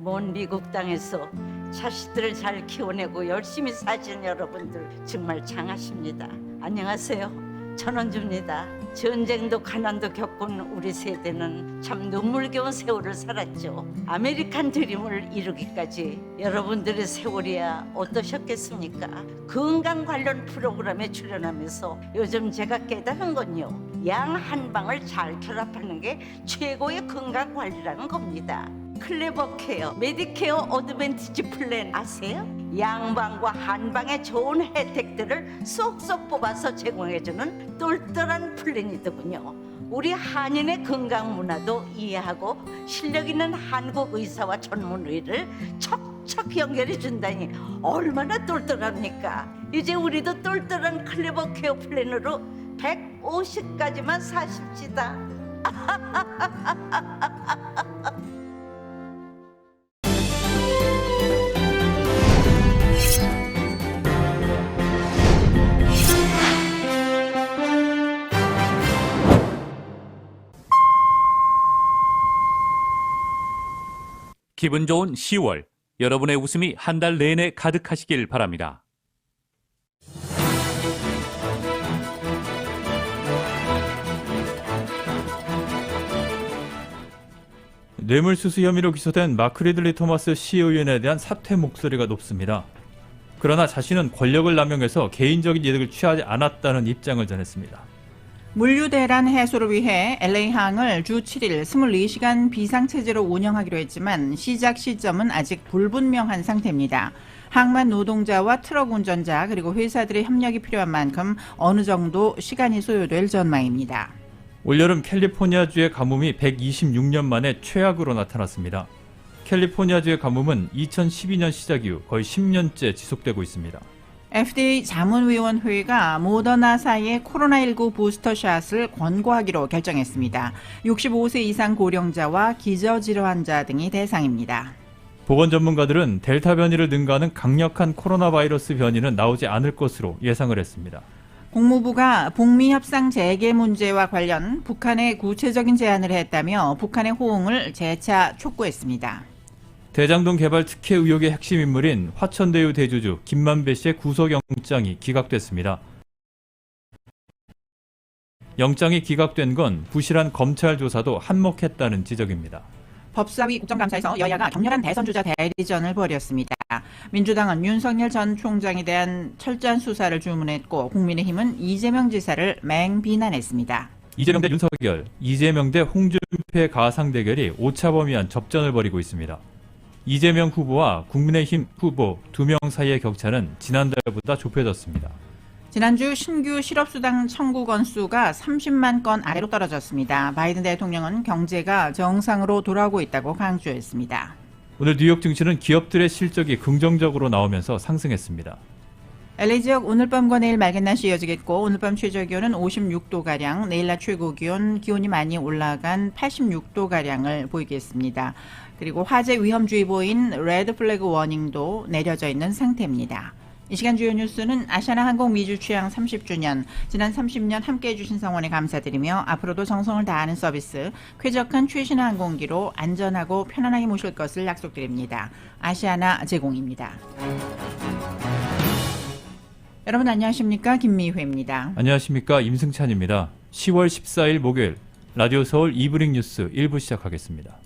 먼 미국 땅에서 자식들을 잘 키워내고 열심히 사신 여러분들 정말 장하십니다. 안녕하세요. 전원주입니다. 전쟁도 가난도 겪은 우리 세대는 참 눈물겨운 세월을 살았죠. 아메리칸 드림을 이루기까지 여러분들의 세월이야 어떠셨겠습니까? 건강 관련 프로그램에 출연하면서 요즘 제가 깨달은 건요, 양 한 방을 잘 결합하는 게 최고의 건강 관리라는 겁니다. 클레버 케어, 메디케어 어드밴티지 플랜 아세요? 양방과 한방의 좋은 혜택들을 쏙쏙 뽑아서 제공해주는 똘똘한 플랜이더군요. 우리 한인의 건강 문화도 이해하고 실력 있는 한국 의사와 전문의를 척척 연결해 준다니 얼마나 똘똘합니까? 이제 우리도 똘똘한 클레버 케어 플랜으로 150까지만 사십시다. 기분 좋은 10월, 여러분의 웃음이 한 달 내내 가득하시길 바랍니다. 뇌물수수 혐의로 기소된 마크 리들리 토마스 시의원에 대한 사퇴 목소리가 높습니다. 그러나 자신은 권력을 남용해서 개인적인 이득을 취하지 않았다는 입장을 전했습니다. 물류 대란 해소를 위해 LA항을 주 7일 24시간 비상체제로 운영하기로 했지만 시작 시점은 아직 불분명한 상태입니다. 항만 노동자와 트럭 운전자 그리고 회사들의 협력이 필요한 만큼 어느 정도 시간이 소요될 전망입니다. 올여름 캘리포니아주의 가뭄이 126년 만에 최악으로 나타났습니다. 캘리포니아주의 가뭄은 2012년 시작 이후 거의 10년째 지속되고 있습니다. FDA 자문위원회가 모더나사의 코로나19 부스터샷을 권고하기로 결정했습니다. 65세 이상 고령자와 기저질환자 등이 대상입니다. 보건 전문가들은 델타 변이를 능가하는 강력한 코로나 바이러스 변이는 나오지 않을 것으로 예상을 했습니다. 국무부가 북미 협상 재개 문제와 관련 북한에 구체적인 제안을 했다며 북한의 호응을 재차 촉구했습니다. 대장동 개발 특혜 의혹의 핵심 인물인 화천대유 대주주 김만배 씨의 구속영장이 기각됐습니다. 영장이 기각된 건 부실한 검찰 조사도 한몫했다는 지적입니다. 법사위 국정감사에서 여야가 격렬한 대선주자 대리전을 벌였습니다. 민주당은 윤석열 전 총장에 대한 철저한 수사를 주문했고 국민의힘은 이재명 지사를 맹비난했습니다. 이재명 대 윤석열, 이재명 대 홍준표의 가상 대결이 오차범위한 접전을 벌이고 있습니다. 이재명 후보와 국민의힘 후보 2명 사이의 격차는 지난달보다 좁혀졌습니다. 지난주 신규 실업수당 청구 건수가 30만 건 아래로 떨어졌습니다. 바이든 대통령은 경제가 정상으로 돌아오고 있다고 강조했습니다. 오늘 뉴욕 증시는 기업들의 실적이 긍정적으로 나오면서 상승했습니다. LA 지역 오늘 밤과 내일 맑은 날씨 이어지겠고 오늘 밤 최저기온은 56도가량, 내일 낮 최고기온이 많이 올라간 86도가량을 보이겠습니다. 그리고 화재 위험주의보인 레드 플래그 워닝도 내려져 있는 상태입니다. 이 시간 주요 뉴스는 아시아나 항공 미주 취항 30주년, 지난 30년 함께해 주신 성원에 감사드리며 앞으로도 정성을 다하는 서비스, 쾌적한 최신 항공기로 안전하고 편안하게 모실 것을 약속드립니다. 아시아나 제공입니다. 여러분 안녕하십니까? 김미회입니다. 안녕하십니까? 임승찬입니다. 10월 14일 목요일 라디오 서울 이브닝 뉴스 1부 시작하겠습니다.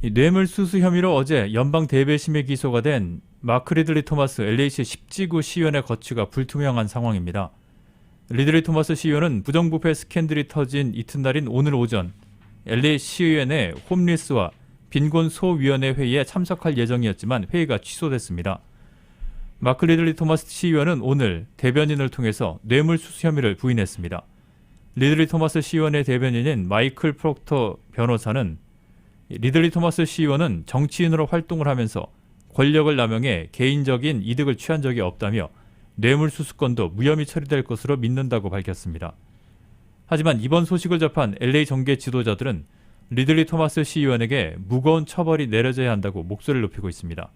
뇌물수수 혐의로 어제 연방 대배심에 기소가 된 마크 리들리 토마스 LA시 10지구 시의원의 거취가 불투명한 상황입니다. 리들리 토마스 시의원은 부정부패 스캔들이 터진 이튿날인 오늘 오전 LA 시의원의 홈리스와 빈곤소위원회 회의에 참석할 예정이었지만 회의가 취소됐습니다. 마크 리들리 토마스 시의원은 오늘 대변인을 통해서 뇌물수수 혐의를 부인했습니다. 리들리 토마스 시의원의 대변인인 마이클 프록터 변호사는 리들리 토마스 시의원은 정치인으로 활동을 하면서 권력을 남용해 개인적인 이득을 취한 적이 없다며 뇌물수수건도 무혐의 처리될 것으로 믿는다고 밝혔습니다. 하지만 이번 소식을 접한 LA 정계 지도자들은 리들리 토마스 시의원에게 무거운 처벌이 내려져야 한다고 목소리를 높이고 있습니다.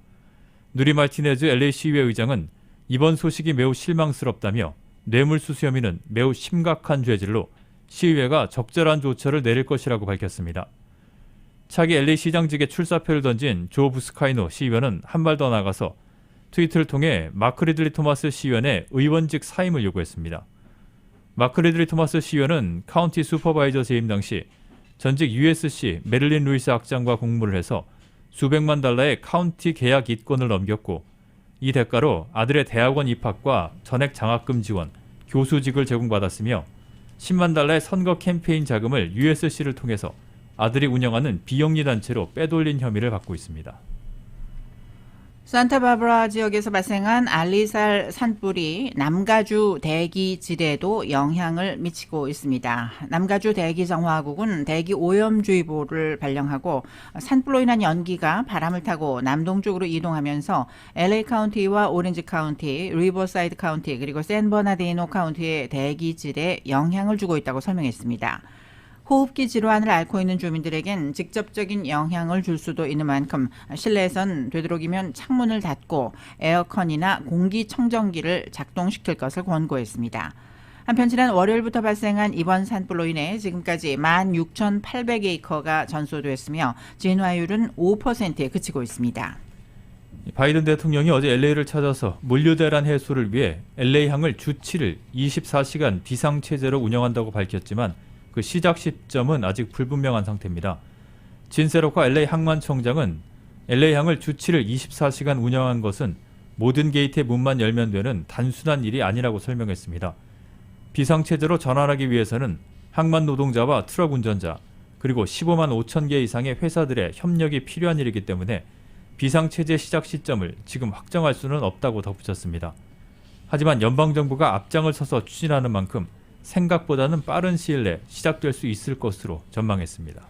누리 마티네즈 LA 시의회 의장은 이번 소식이 매우 실망스럽다며 뇌물수수 혐의는 매우 심각한 죄질로 시의회가 적절한 조처를 내릴 것이라고 밝혔습니다. 차기 LA 시장직에 출사표를 던진 조 부스카이노 시의원은 한 발 더 나가서 트위터를 통해 마크 리들리 토마스 시의원의 의원직 사임을 요구했습니다. 마크 리들리 토마스 시의원은 카운티 슈퍼바이저 재임 당시 전직 USC 메릴린 루이스 악장과 공모를 해서 수백만 달러의 카운티 계약 이권을 넘겼고 이 대가로 아들의 대학원 입학과 전액 장학금 지원, 교수직을 제공받았으며 10만 달러의 선거 캠페인 자금을 USC를 통해서 아들이 운영하는 비영리 단체로 빼돌린 혐의를 받고 있습니다. 산타바바라 지역에서 발생한 알리살 산불이 남가주 대기질에도 영향을 미치고 있습니다. 남가주 대기정화국은 대기 오염주의보를 발령하고 산불로 인한 연기가 바람을 타고 남동쪽으로 이동하면서 LA 카운티와 오렌지 카운티, 리버사이드 카운티 그리고 샌버나디노 카운티의 대기질에 영향을 주고 있다고 설명했습니다. 호흡기 질환을 앓고 있는 주민들에겐 직접적인 영향을 줄 수도 있는 만큼 실내에선 되도록이면 창문을 닫고 에어컨이나 공기청정기를 작동시킬 것을 권고했습니다. 한편 지난 월요일부터 발생한 이번 산불로 인해 지금까지 16,800에이커가 전소됐으며 진화율은 5%에 그치고 있습니다. 바이든 대통령이 어제 LA를 찾아서 물류대란 해소를 위해 LA항을 주 7일 24시간 비상체제로 운영한다고 밝혔지만 그 시작 시점은 아직 불분명한 상태입니다. 진세로카 LA 항만청장은 LA항을 주 7일 24시간 운영한 것은 모든 게이트의 문만 열면 되는 단순한 일이 아니라고 설명했습니다. 비상체제로 전환하기 위해서는 항만 노동자와 트럭 운전자 그리고 15만 5천 개 이상의 회사들의 협력이 필요한 일이기 때문에 비상체제 시작 시점을 지금 확정할 수는 없다고 덧붙였습니다. 하지만 연방정부가 앞장을 서서 추진하는 만큼 생각보다는 빠른 시일 내 시작될 수 있을 것으로 전망했습니다.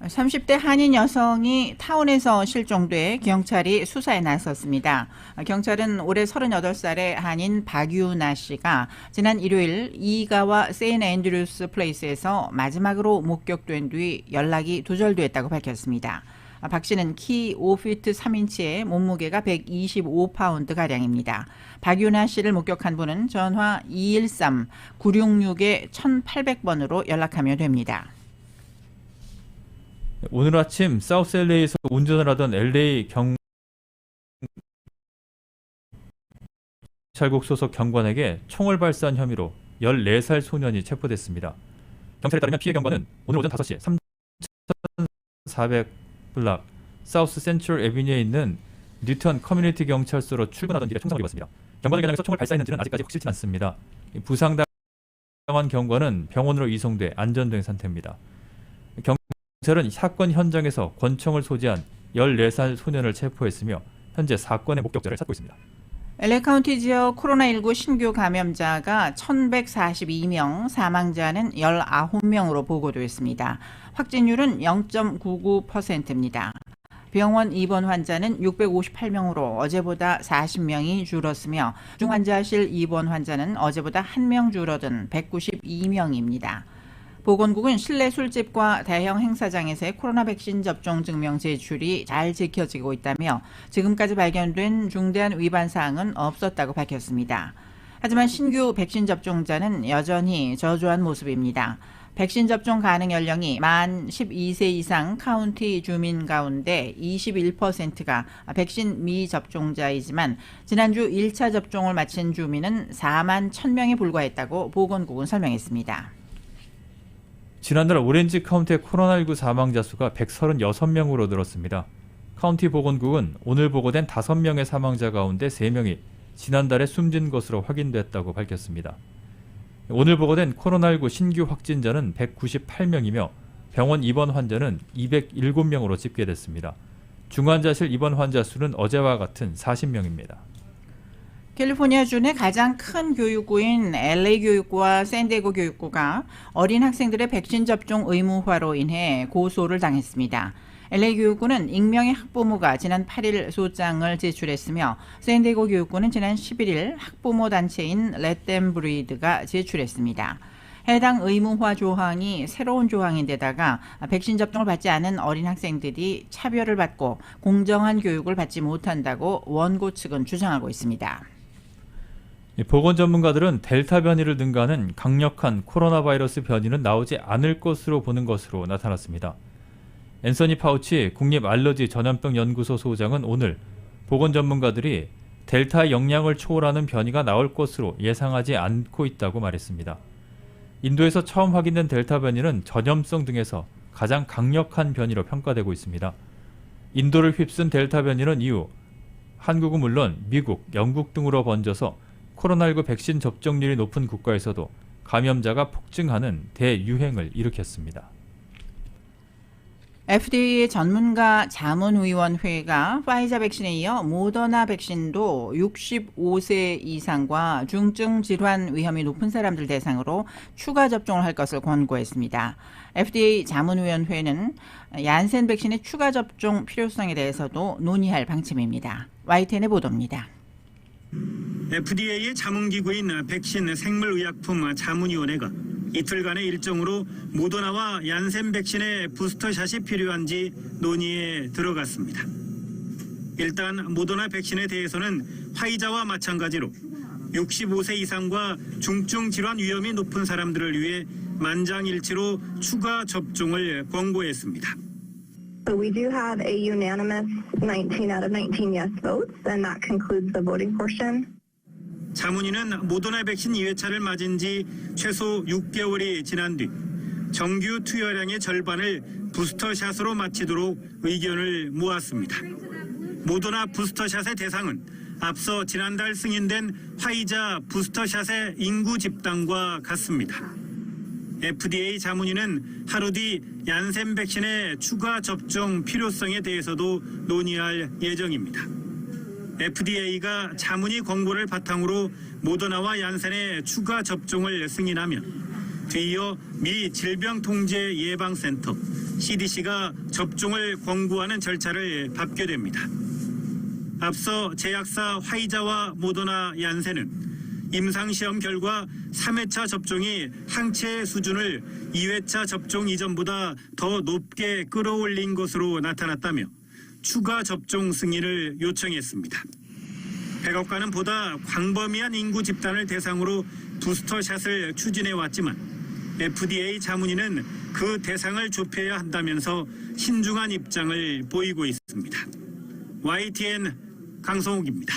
30대 한인 여성이 타운에서 실종돼 경찰이 수사에 나섰습니다. 경찰은 올해 38살의 한인 박유나 씨가 지난 일요일 이가와 세인 앤드류스 플레이스에서 마지막으로 목격된 뒤 연락이 두절됐다고 밝혔습니다. 박 씨는 키 5피트 3인치에 몸무게가 125파운드가량입니다. 박유나 씨를 목격한 분은 전화 213-966-1800번으로 연락하면 됩니다. 오늘 아침 사우스 LA에서 운전을 하던 LA 경찰국 소속 경관에게 총을 발사한 혐의로 14살 소년이 체포됐습니다. 경찰에 따르면 피해 경관은 오늘 오전 5시 3,400 블락 사우스 센트럴 애비뉴에 있는 뉴턴 커뮤니티 경찰서로 출근하던 길에 총상을 입었습니다. 경관의 겨냥에서 총을 발사했는지는 아직까지 확실치 않습니다. 부상당한 경관은 병원으로 이송돼 안전된 상태입니다. 경찰은 사건 현장에서 권총을 소지한 14살 소년을 체포했으며 현재 사건의 목격자를 찾고 있습니다. LA 카운티 지역 코로나19 신규 감염자가 1,142명, 사망자는 19명으로 보고됐습니다. 확진율은 0.99%입니다. 병원 입원 환자는 658명으로 어제보다 40명이 줄었으며 중환자실 입원 환자는 어제보다 1명 줄어든 192명입니다. 보건국은 실내 술집과 대형 행사장에서의 코로나 백신 접종 증명 제출이 잘 지켜지고 있다며 지금까지 발견된 중대한 위반 사항은 없었다고 밝혔습니다. 하지만 신규 백신 접종자는 여전히 저조한 모습입니다. 백신 접종 가능 연령이 만 12세 이상 카운티 주민 가운데 21%가 백신 미접종자이지만 지난주 1차 접종을 마친 주민은 4만 1,000명에 불과했다고 보건국은 설명했습니다. 지난달 오렌지 카운티의 코로나19 사망자 수가 136명으로 늘었습니다. 카운티 보건국은 오늘 보고된 5명의 사망자 가운데 3명이 지난달에 숨진 것으로 확인됐다고 밝혔습니다. 오늘 보고된 코로나19 신규 확진자는 198명이며 병원 입원 환자는 207명으로 집계됐습니다. 중환자실 입원 환자 수는 어제와 같은 40명입니다. 캘리포니아주 내 가장 큰 교육구인 LA 교육구와 샌디에고 교육구가 어린 학생들의 백신 접종 의무화로 인해 고소를 당했습니다. LA 교육구는 익명의 학부모가 지난 8일 소장을 제출했으며 샌디에고 교육구는 지난 11일 학부모 단체인 Let Them Breathe가 제출했습니다. 해당 의무화 조항이 새로운 조항인데다가 백신 접종을 받지 않은 어린 학생들이 차별을 받고 공정한 교육을 받지 못한다고 원고 측은 주장하고 있습니다. 이 보건 전문가들은 델타 변이를 능가하는 강력한 코로나 바이러스 변이는 나오지 않을 것으로 보는 것으로 나타났습니다. 앤서니 파우치 국립 알러지 전염병 연구소 소장은 오늘 보건 전문가들이 델타의 영향을 초월하는 변이가 나올 것으로 예상하지 않고 있다고 말했습니다. 인도에서 처음 확인된 델타 변이는 전염성 등에서 가장 강력한 변이로 평가되고 있습니다. 인도를 휩쓴 델타 변이는 이후 한국은 물론 미국, 영국 등으로 번져서 코로나19 백신 접종률이 높은 국가에서도 감염자가 폭증하는 대유행을 일으켰습니다. FDA의 전문가 자문위원회가 파이자 백신에 이어 모더나 백신도 65세 이상과 중증 질환 위험이 높은 사람들 대상으로 추가 접종을 할 것을 권고했습니다. FDA 자문위원회는 얀센 백신의 추가 접종 필요성에 대해서도 논의할 방침입니다. YTN의 보도입니다. FDA의 자문기구인 백신 생물의약품 자문위원회가 이틀간의 일정으로 모더나와 얀센 백신의 부스터샷이 필요한지 논의에 들어갔습니다. 일단 모더나 백신에 대해서는 화이자와 마찬가지로 65세 이상과 중증 질환 위험이 높은 사람들을 위해 만장일치로 추가 접종을 권고했습니다. So we do have a unanimous 19 out of 19 yes votes, and that concludes the voting portion. 자문위는 모더나 백신 2회차를 맞은 지 최소 6개월이 지난 뒤 정규 투여량의 절반을 부스터샷으로 마치도록 의견을 모았습니다. 모더나 부스터샷의 대상은 앞서 지난달 승인된 화이자 부스터샷의 인구 집단과 같습니다. FDA 자문위는 하루 뒤 얀센 백신의 추가 접종 필요성에 대해서도 논의할 예정입니다. FDA가 자문위 권고를 바탕으로 모더나와 얀센의 추가 접종을 승인하면 뒤이어 미 질병통제예방센터 CDC가 접종을 권고하는 절차를 밟게 됩니다. 앞서 제약사 화이자와 모더나 얀센은 임상시험 결과 3회차 접종이 항체 수준을 2회차 접종 이전보다 더 높게 끌어올린 것으로 나타났다며 추가 접종 승인을 요청했습니다. 백악관은 보다 광범위한 인구 집단을 대상으로 부스터샷을 추진해왔지만 FDA 자문위는 그 대상을 좁혀야 한다면서 신중한 입장을 보이고 있습니다. YTN 강성욱입니다.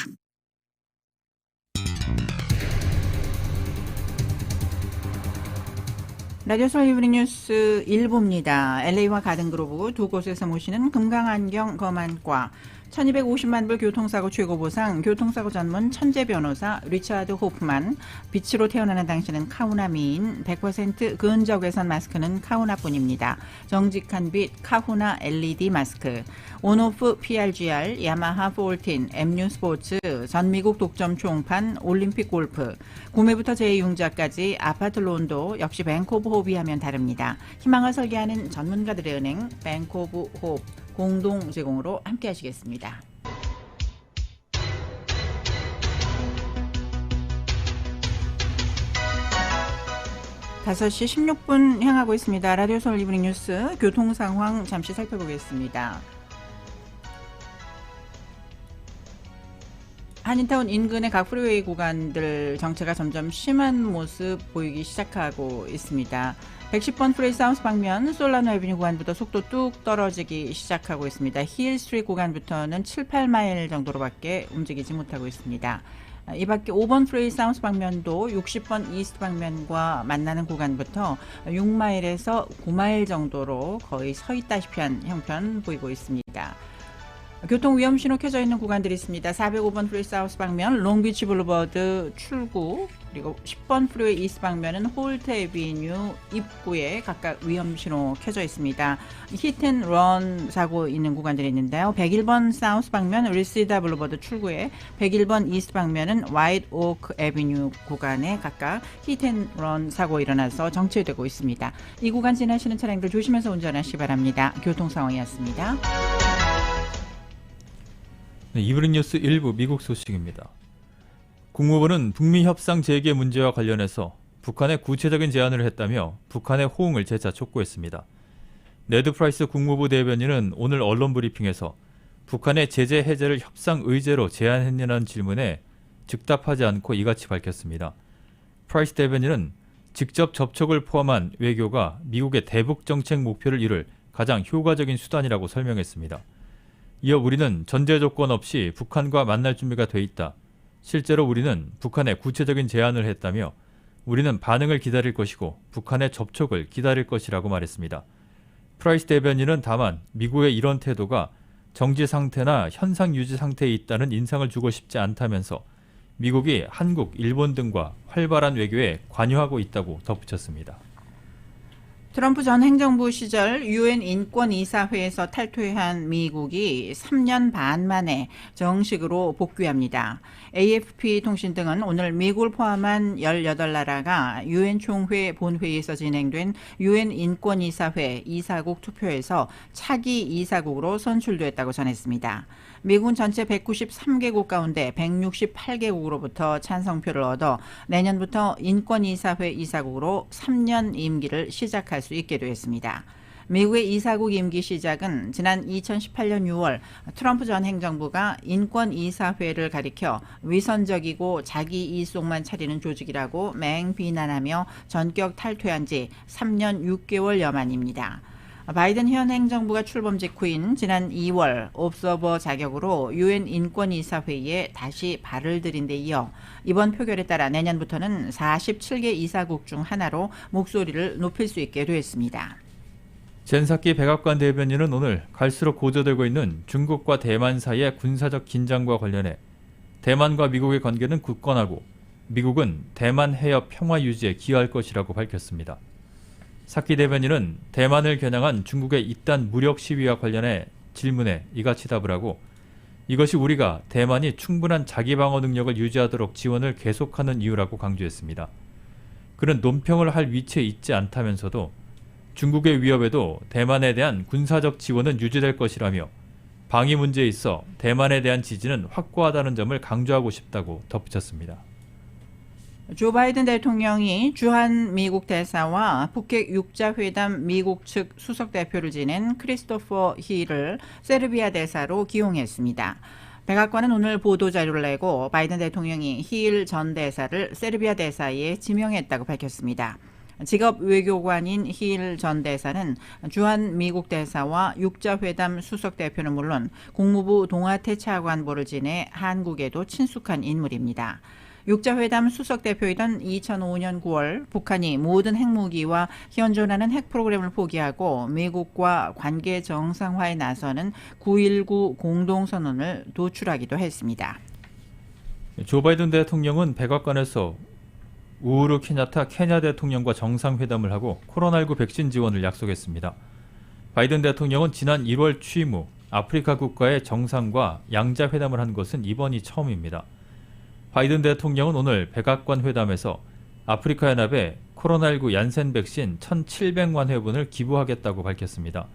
라디오 서울 이브닝 뉴스 1부입니다. LA와 가든그로브 두 곳에서 모시는 금강안경 검안과 1250만 불 교통사고 최고보상 교통사고 전문 천재 변호사 리처드 호프만, 빛으로 태어나는 당신은 카우나 미인, 100% 근적외선 마스크는 카우나뿐입니다. 정직한 빛 카후나 LED 마스크, 온오프 PRGR, 야마하 14, MU 스포츠, 전미국 독점 총판, 올림픽 골프, 구매부터 재이용자까지 아파트 론도 역시 뱅크오브 호흡이 하면 다릅니다. 희망을 설계하는 전문가들의 은행 뱅크오브 호흡 공동 제공으로 함께 하시겠습니다. 다섯 시 16분 향하고 있습니다. 라디오 서울 이브닝 뉴스 교통 상황 잠시 살펴보겠습니다. 한인타운 인근의 각 프리웨이 구간들 정체가 점점 심한 모습 보이기 시작하고 있습니다. 110번 프레이 사우스 방면 솔라노 애비뉴 구간부터 속도 뚝 떨어지기 시작하고 있습니다. 힐 스트리트 구간부터는 7, 8마일 정도로밖에 움직이지 못하고 있습니다. 이 밖에 5번 프레이 사우스 방면도 60번 이스트 방면과 만나는 구간부터 6마일에서 9마일 정도로 거의 서 있다시피 한 형편 보이고 있습니다. 교통 위험 신호 켜져 있는 구간들이 있습니다. 405번 프리웨이 사우스 방면 롱비치 블루버드 출구, 그리고 10번 프리웨이 이스트 방면은 홀트 애비뉴 입구에 각각 위험 신호 켜져 있습니다. 히트앤런 사고 있는 구간들이 있는데요. 101번 사우스 방면 리시다 블루버드 출구에, 101번 이스트 방면은 와이드 오크 애비뉴 구간에 각각 히트앤런 사고 일어나서 정체되고 있습니다. 이 구간 지나시는 차량들 조심해서 운전하시기 바랍니다. 교통 상황이었습니다. 네, 이브닝 뉴스 1부 미국 소식입니다. 국무부는 북미 협상 재개 문제와 관련해서 북한에 구체적인 제안을 했다며 북한의 호응을 재차 촉구했습니다. 네드 프라이스 국무부 대변인은 오늘 언론 브리핑에서 북한의 제재 해제를 협상 의제로 제안했냐는 질문에 즉답하지 않고 이같이 밝혔습니다. 프라이스 대변인은 직접 접촉을 포함한 외교가 미국의 대북 정책 목표를 이룰 가장 효과적인 수단이라고 설명했습니다. 이어 우리는 전제 조건 없이 북한과 만날 준비가 돼 있다. 실제로 우리는 북한에 구체적인 제안을 했다며 우리는 반응을 기다릴 것이고 북한의 접촉을 기다릴 것이라고 말했습니다. 프라이스 대변인은 다만 미국의 이런 태도가 정지 상태나 현상 유지 상태에 있다는 인상을 주고 싶지 않다면서 미국이 한국, 일본 등과 활발한 외교에 관여하고 있다고 덧붙였습니다. 트럼프 전 행정부 시절 유엔 인권이사회에서 탈퇴한 미국이 3년 반 만에 정식으로 복귀합니다. AFP 통신 등은 오늘 미국을 포함한 18나라가 유엔 총회 본회의에서 진행된 유엔 인권이사회 이사국 투표에서 차기 이사국으로 선출됐다고 전했습니다. 미국은 전체 193개국 가운데 168개국으로부터 찬성표를 얻어 내년부터 인권이사회 이사국으로 3년 임기를 시작할 수 있게 되었습니다. 미국의 이사국 임기 시작은 지난 2018년 6월 트럼프 전 행정부가 인권이사회를 가리켜 위선적이고 자기 이속만 차리는 조직이라고 맹비난하며 전격 탈퇴한 지 3년 6개월여 만입니다. 바이든 현 행정부가 출범 직후인 지난 2월 옵서버 자격으로 유엔 인권이사회에 다시 발을 들인 데 이어 이번 표결에 따라 내년부터는 47개 이사국 중 하나로 목소리를 높일 수 있게 됐습니다. 젠사키 백악관 대변인은 오늘 갈수록 고조되고 있는 중국과 대만 사이의 군사적 긴장과 관련해 대만과 미국의 관계는 굳건하고 미국은 대만 해협 평화 유지에 기여할 것이라고 밝혔습니다. 사키 대변인은 대만을 겨냥한 중국의 잇단 무력 시위와 관련해 질문에 이같이 답을 하고 이것이 우리가 대만이 충분한 자기방어 능력을 유지하도록 지원을 계속하는 이유라고 강조했습니다. 그는 논평을 할 위치에 있지 않다면서도 중국의 위협에도 대만에 대한 군사적 지원은 유지될 것이라며 방위 문제에 있어 대만에 대한 지지는 확고하다는 점을 강조하고 싶다고 덧붙였습니다. 조 바이든 대통령이 주한 미국 대사와 북핵 육자회담 미국 측 수석 대표를 지낸 크리스토퍼 힐을 세르비아 대사로 기용했습니다. 백악관은 오늘 보도자료를 내고 바이든 대통령이 힐 전 대사를 세르비아 대사에 지명했다고 밝혔습니다. 직업 외교관인 힐 전 대사는 주한 미국 대사와 육자회담 수석 대표는 물론 국무부 동아태 차관보를 지내 한국에도 친숙한 인물입니다. 육자회담 수석 대표이던 2005년 9월 북한이 모든 핵무기와 현존하는 핵 프로그램을 포기하고 미국과 관계 정상화에 나서는 9.19 공동선언을 도출하기도 했습니다. 조 바이든 대통령은 백악관에서 우후루 케냐타 케냐 대통령과 정상회담을 하고 코로나19 백신 지원을 약속했습니다. 바이든 대통령은 지난 1월 취임 후 아프리카 국가의 정상과 양자회담을 한 것은 이번이 처음입니다. 바이든 대통령은 오늘 백악관 회담에서 아프리카 연합에 코로나19 얀센 백신 1,700만 회분을 기부하겠다고 밝혔습니다.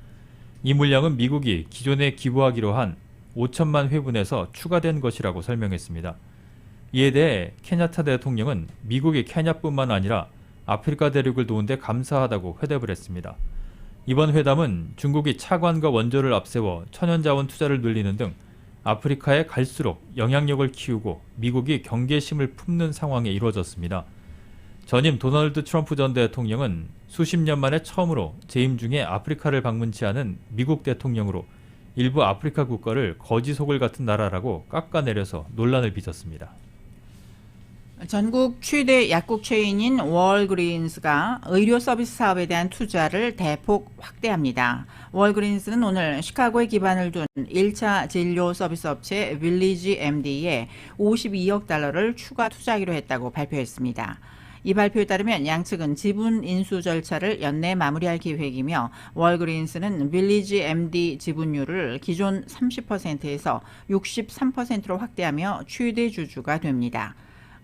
이 물량은 미국이 기존에 기부하기로 한 5천만 회분에서 추가된 것이라고 설명했습니다. 이에 대해 케냐타 대통령은 미국이 케냐뿐만 아니라 아프리카 대륙을 도운데 감사하다고 회답을 했습니다. 이번 회담은 중국이 차관과 원조를 앞세워 천연자원 투자를 늘리는 등 아프리카에 갈수록 영향력을 키우고 미국이 경계심을 품는 상황에 이루어졌습니다. 전임 도널드 트럼프 전 대통령은 수십 년 만에 처음으로 재임 중에 아프리카를 방문치 않은 미국 대통령으로 일부 아프리카 국가를 거지 속을 같은 나라라고 깎아내려서 논란을 빚었습니다. 전국 최대 약국 체인인 월그린스가 의료 서비스 사업에 대한 투자를 대폭 확대합니다. 월그린스는 오늘 시카고에 기반을 둔 1차 진료 서비스 업체 빌리지 MD에 52억 달러를 추가 투자하기로 했다고 발표했습니다. 이 발표에 따르면 양측은 지분 인수 절차를 연내 마무리할 계획이며 월그린스는 빌리지 MD 지분율을 기존 30%에서 63%로 확대하며 최대 주주가 됩니다.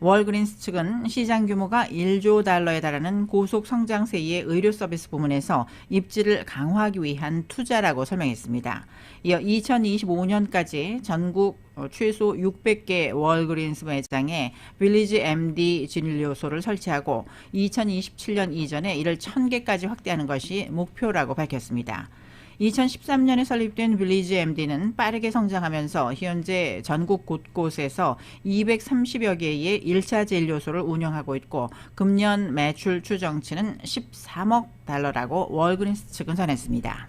월그린스 측은 시장 규모가 1조 달러에 달하는 고속 성장세의 의료 서비스 부문에서 입지를 강화하기 위한 투자라고 설명했습니다. 이어 2025년까지 전국 최소 600개 월그린스 매장에 빌리지 MD 진료소를 설치하고 2027년 이전에 이를 1000개까지 확대하는 것이 목표라고 밝혔습니다. 2013년에 설립된 빌리지 MD는 빠르게 성장하면서 현재 전국 곳곳에서 230여 개의 1차 진료소를 운영하고 있고 금년 매출 추정치는 13억 달러라고 월그린스 측은 전했습니다.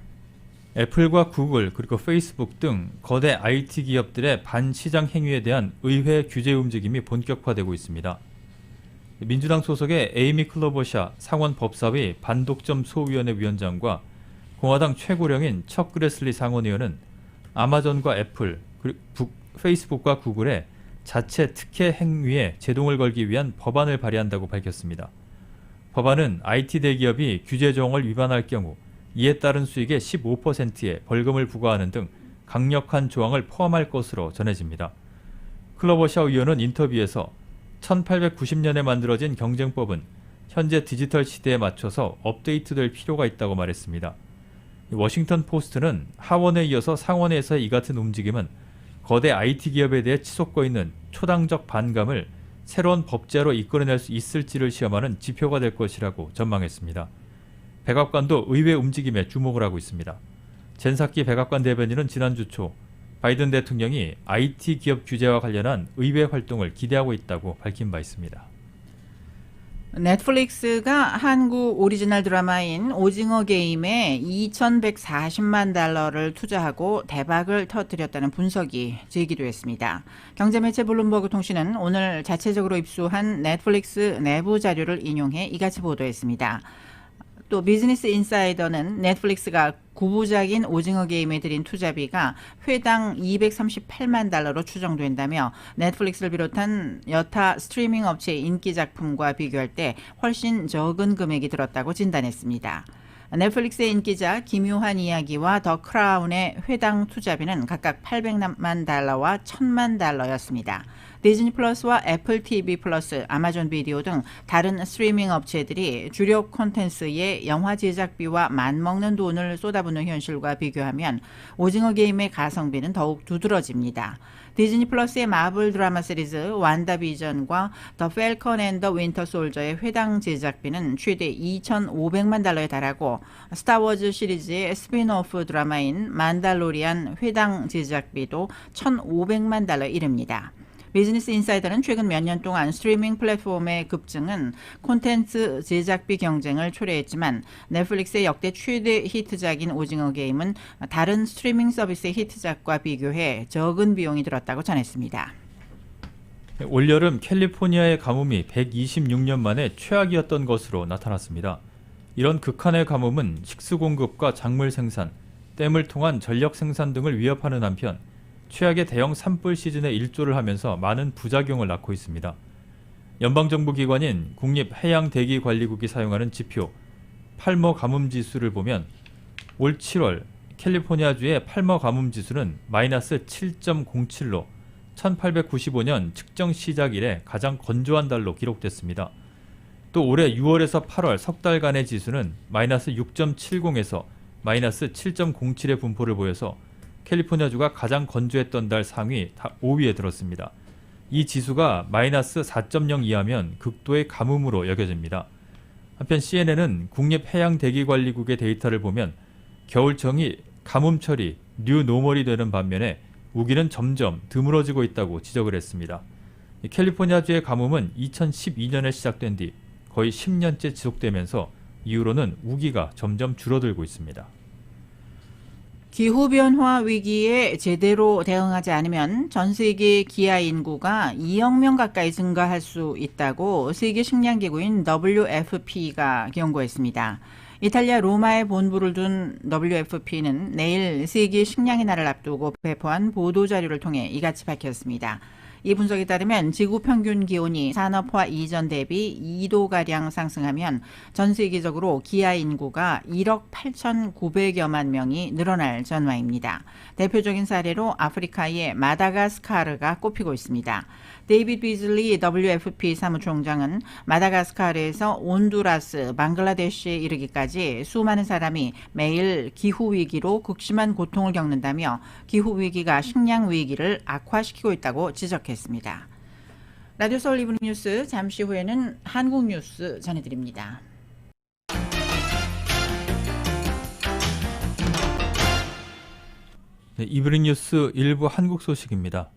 애플과 구글 그리고 페이스북 등 거대 IT 기업들의 반시장 행위에 대한 의회 규제 움직임이 본격화되고 있습니다. 민주당 소속의 에이미 클로버샤 상원 법사위 반독점 소위원회 위원장과 공화당 최고령인 척 그레슬리 상원의원은 아마존과 애플, 그리고 페이스북과 구글의 자체 특혜 행위에 제동을 걸기 위한 법안을 발의한다고 밝혔습니다. 법안은 IT 대기업이 규제 조항을 위반할 경우 이에 따른 수익의 15%의 벌금을 부과하는 등 강력한 조항을 포함할 것으로 전해집니다. 클로버샤 의원은 인터뷰에서 1890년에 만들어진 경쟁법은 현재 디지털 시대에 맞춰서 업데이트될 필요가 있다고 말했습니다. 워싱턴 포스트는 하원에 이어서 상원에서의 이 같은 움직임은 거대 IT 기업에 대해 치솟고 있는 초당적 반감을 새로운 법제로 이끌어낼 수 있을지를 시험하는 지표가 될 것이라고 전망했습니다. 백악관도 의회 움직임에 주목을 하고 있습니다. 젠 사키 백악관 대변인은 지난주 초 바이든 대통령이 IT 기업 규제와 관련한 의회 활동을 기대하고 있다고 밝힌 바 있습니다. 넷플릭스가 한국 오리지널 드라마인 오징어 게임에 2,140만 달러를 투자하고 대박을 터뜨렸다는 분석이 제기됐습니다. 경제매체 블룸버그 통신은 오늘 자체적으로 입수한 넷플릭스 내부 자료를 인용해 이같이 보도했습니다. 또 비즈니스 인사이더는 넷플릭스가 구부작인 오징어 게임에 들인 투자비가 회당 238만 달러로 추정된다며 넷플릭스를 비롯한 여타 스트리밍 업체의 인기 작품과 비교할 때 훨씬 적은 금액이 들었다고 진단했습니다. 넷플릭스의 인기작 기묘한 이야기와 더 크라운의 회당 투자비는 각각 800만 달러와 1,000만 달러였습니다. 디즈니 플러스와 애플 TV 플러스, 아마존 비디오 등 다른 스트리밍 업체들이 주력 콘텐츠의 영화 제작비와 맞먹는 돈을 쏟아붓는 현실과 비교하면 오징어 게임의 가성비는 더욱 두드러집니다. 디즈니 플러스의 마블 드라마 시리즈 완다비전과 더 펠컨 앤 더 윈터 솔저의 회당 제작비는 최대 2,500만 달러에 달하고 스타워즈 시리즈의 스핀오프 드라마인 만달로리안 회당 제작비도 1,500만 달러에 이릅니다. 비즈니스 인사이더는 최근 몇 년 동안 스트리밍 플랫폼의 급증은 콘텐츠 제작비 경쟁을 초래했지만 넷플릭스의 역대 최대 히트작인 오징어 게임은 다른 스트리밍 서비스의 히트작과 비교해 적은 비용이 들었다고 전했습니다. 올여름 캘리포니아의 가뭄이 126년 만에 최악이었던 것으로 나타났습니다. 이런 극한의 가뭄은 식수 공급과 작물 생산, 댐을 통한 전력 생산 등을 위협하는 한편 최악의 대형 산불 시즌에 일조를 하면서 많은 부작용을 낳고 있습니다. 연방정부 기관인 국립해양대기관리국이 사용하는 지표 팔머 가뭄지수를 보면 올 7월 캘리포니아주의 팔머 가뭄지수는 마이너스 7.07로 1895년 측정 시작 이래 가장 건조한 달로 기록됐습니다. 또 올해 6월에서 8월 석 달간의 지수는 마이너스 6.70에서 마이너스 7.07의 분포를 보여서 캘리포니아주가 가장 건조했던 달 상위 5위에 들었습니다. 이 지수가 마이너스 4.0 이하면 극도의 가뭄으로 여겨집니다. 한편 CNN은 국립해양대기관리국의 데이터를 보면 겨울철이 가뭄철이 뉴노멀이 되는 반면에 우기는 점점 드물어지고 있다고 지적을 했습니다. 캘리포니아주의 가뭄은 2012년에 시작된 뒤 거의 10년째 지속되면서 이후로는 우기가 점점 줄어들고 있습니다. 기후변화 위기에 제대로 대응하지 않으면 전 세계 기아 인구가 2억 명 가까이 증가할 수 있다고 세계 식량기구인 WFP가 경고했습니다. 이탈리아 로마에 본부를 둔 WFP는 내일 세계 식량의 날을 앞두고 배포한 보도자료를 통해 이같이 밝혔습니다. 이 분석에 따르면 지구 평균 기온이 산업화 이전 대비 2도가량 상승하면 전 세계적으로 기아 인구가 1억 8,900여만 명이 늘어날 전망입니다. 대표적인 사례로 아프리카의 마다가스카르가 꼽히고 있습니다. 데이비드 비즐리 WFP 사무총장은 마다가스카르에서 온두라스, 방글라데시에 이르기까지 수많은 사람이 매일 기후위기로 극심한 고통을 겪는다며 기후위기가 식량위기를 악화시키고 있다고 지적했습니다. 라디오 서울 이브닝 뉴스 잠시 후에는 한국 뉴스 전해드립니다. 네, 이브닝 뉴스 일부 한국 소식입니다.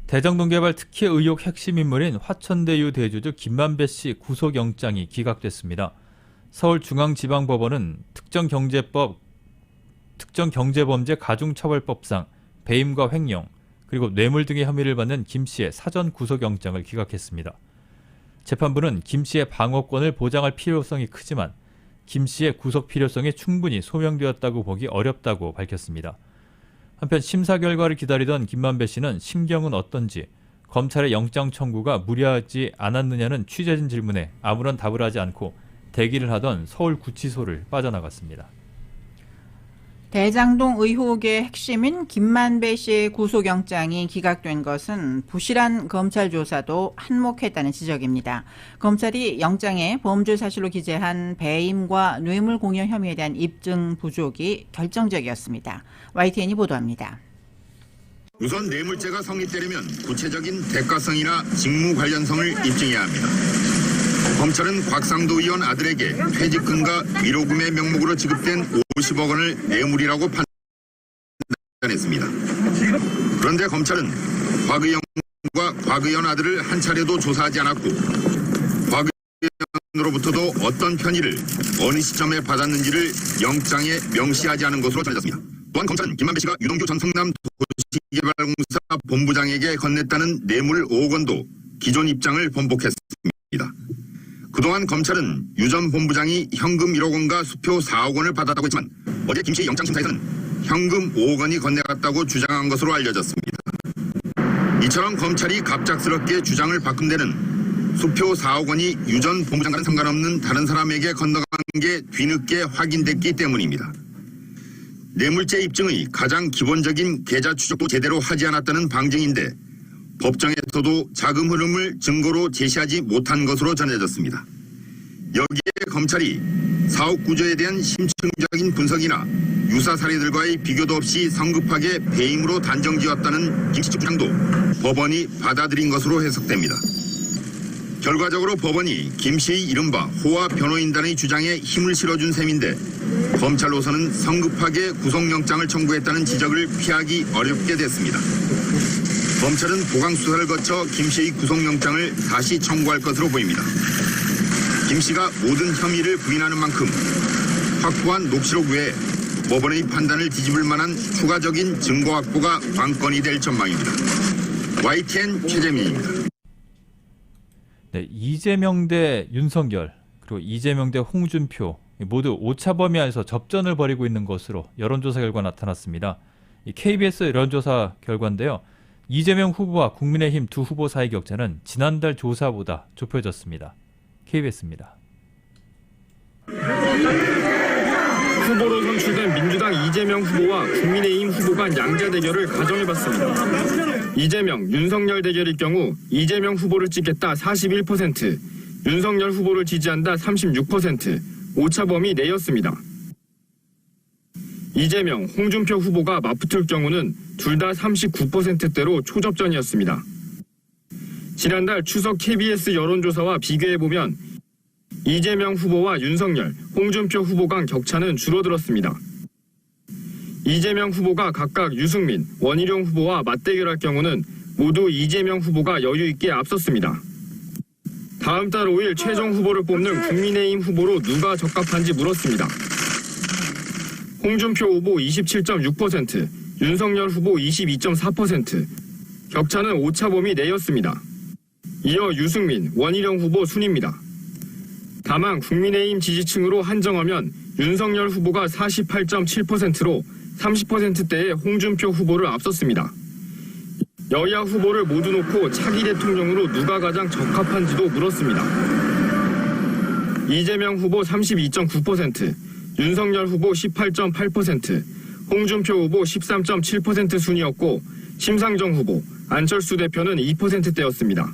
대장동 개발 특혜 의혹 핵심 인물인 화천대유 대주주 김만배 씨 구속영장이 기각됐습니다. 서울중앙지방법원은 특정경제범죄 가중처벌법상 배임과 횡령 그리고 뇌물 등의 혐의를 받는 김 씨의 사전 구속영장을 기각했습니다. 재판부는 김 씨의 방어권을 보장할 필요성이 크지만 김 씨의 구속 필요성이 충분히 소명되었다고 보기 어렵다고 밝혔습니다. 한편 심사 결과를 기다리던 김만배 씨는 심경은 어떤지, 검찰의 영장 청구가 무리하지 않았느냐는 취재진 질문에 아무런 답을 하지 않고 대기를 하던 서울구치소를 빠져나갔습니다. 대장동 의혹의 핵심인 김만배 씨의 구속영장이 기각된 것은 부실한 검찰 조사도 한몫했다는 지적입니다. 검찰이 영장에 범죄 사실로 기재한 배임과 뇌물 공여 혐의에 대한 입증 부족이 결정적이었습니다. YTN이 보도합니다. 우선 뇌물죄가 성립되려면 구체적인 대가성이나 직무 관련성을 입증해야 합니다. 검찰은 곽상도 의원 아들에게 퇴직금과 위로금의 명목으로 지급된 50억 원을 뇌물이라고 판단했습니다. 그런데 검찰은 곽 의원과 곽 의원 아들을 한 차례도 조사하지 않았고 곽 의원으로부터도 어떤 편의를 어느 시점에 받았는지를 영장에 명시하지 않은 것으로 전해졌습니다. 또한 검찰은 김만배 씨가 유동규 전 성남도시개발공사 본부장에게 건넸다는 뇌물 5억 원도 기존 입장을 번복했습니다. 그동안 검찰은 유 전 본부장이 현금 1억 원과 수표 4억 원을 받았다고 했지만 어제 김 씨의 영장심사에서는 현금 5억 원이 건네갔다고 주장한 것으로 알려졌습니다. 이처럼 검찰이 갑작스럽게 주장을 바꾼 데는 수표 4억 원이 유 전 본부장과는 상관없는 다른 사람에게 건너간 게 뒤늦게 확인됐기 때문입니다. 뇌물죄 입증의 가장 기본적인 계좌 추적도 제대로 하지 않았다는 방증인데 법정에서도 자금 흐름을 증거로 제시하지 못한 것으로 전해졌습니다. 여기에 검찰이 사업 구조에 대한 심층적인 분석이나 유사 사례들과의 비교도 없이 성급하게 배임으로 단정지었다는 김 씨 주장도 법원이 받아들인 것으로 해석됩니다. 결과적으로 법원이 김 씨의 이른바 호화 변호인단의 주장에 힘을 실어준 셈인데 검찰로서는 성급하게 구속영장을 청구했다는 지적을 피하기 어렵게 됐습니다. 검찰은 보강수사를 거쳐 김 씨의 구속영장을 다시 청구할 것으로 보입니다. 김 씨가 모든 혐의를 부인하는 만큼 확보한 녹취록 외에 법원의 판단을 뒤집을 만한 추가적인 증거 확보가 관건이 될 전망입니다. YTN 최재민입니다. 네, 이재명 대 윤석열 그리고 이재명 대 홍준표 모두 오차 범위 안에서 접전을 벌이고 있는 것으로 여론조사 결과 나타났습니다. KBS 여론조사 결과인데요. 이재명 후보와 국민의힘 두 후보 사이 격차는 지난달 조사보다 좁혀졌습니다. KBS입니다. 후보로 선출된 민주당 이재명 후보와 국민의힘 후보 간 양자 대결을 가정해봤습니다. 이재명, 윤석열 대결일 경우 이재명 후보를 찍겠다 41%, 윤석열 후보를 지지한다 36%, 오차범위 내였습니다. 이재명, 홍준표 후보가 맞붙을 경우는 둘 다 39%대로 초접전이었습니다. 지난달 추석 KBS 여론조사와 비교해보면 이재명 후보와 윤석열, 홍준표 후보 간 격차는 줄어들었습니다. 이재명 후보가 각각 유승민, 원희룡 후보와 맞대결할 경우는 모두 이재명 후보가 여유있게 앞섰습니다. 다음 달 5일 최종 후보를 뽑는 국민의힘 후보로 누가 적합한지 물었습니다. 홍준표 후보 27.6%, 윤석열 후보 22.4%, 격차는 오차범위 내였습니다. 이어 유승민, 원희룡 후보 순입니다. 다만 국민의힘 지지층으로 한정하면 윤석열 후보가 48.7%로 30%대의 홍준표 후보를 앞섰습니다. 여야 후보를 모두 놓고 차기 대통령으로 누가 가장 적합한지도 물었습니다. 이재명 후보 32.9%, 윤석열 후보 18.8%, 홍준표 후보 13.7% 순이었고 심상정 후보, 안철수 대표는 2%대였습니다.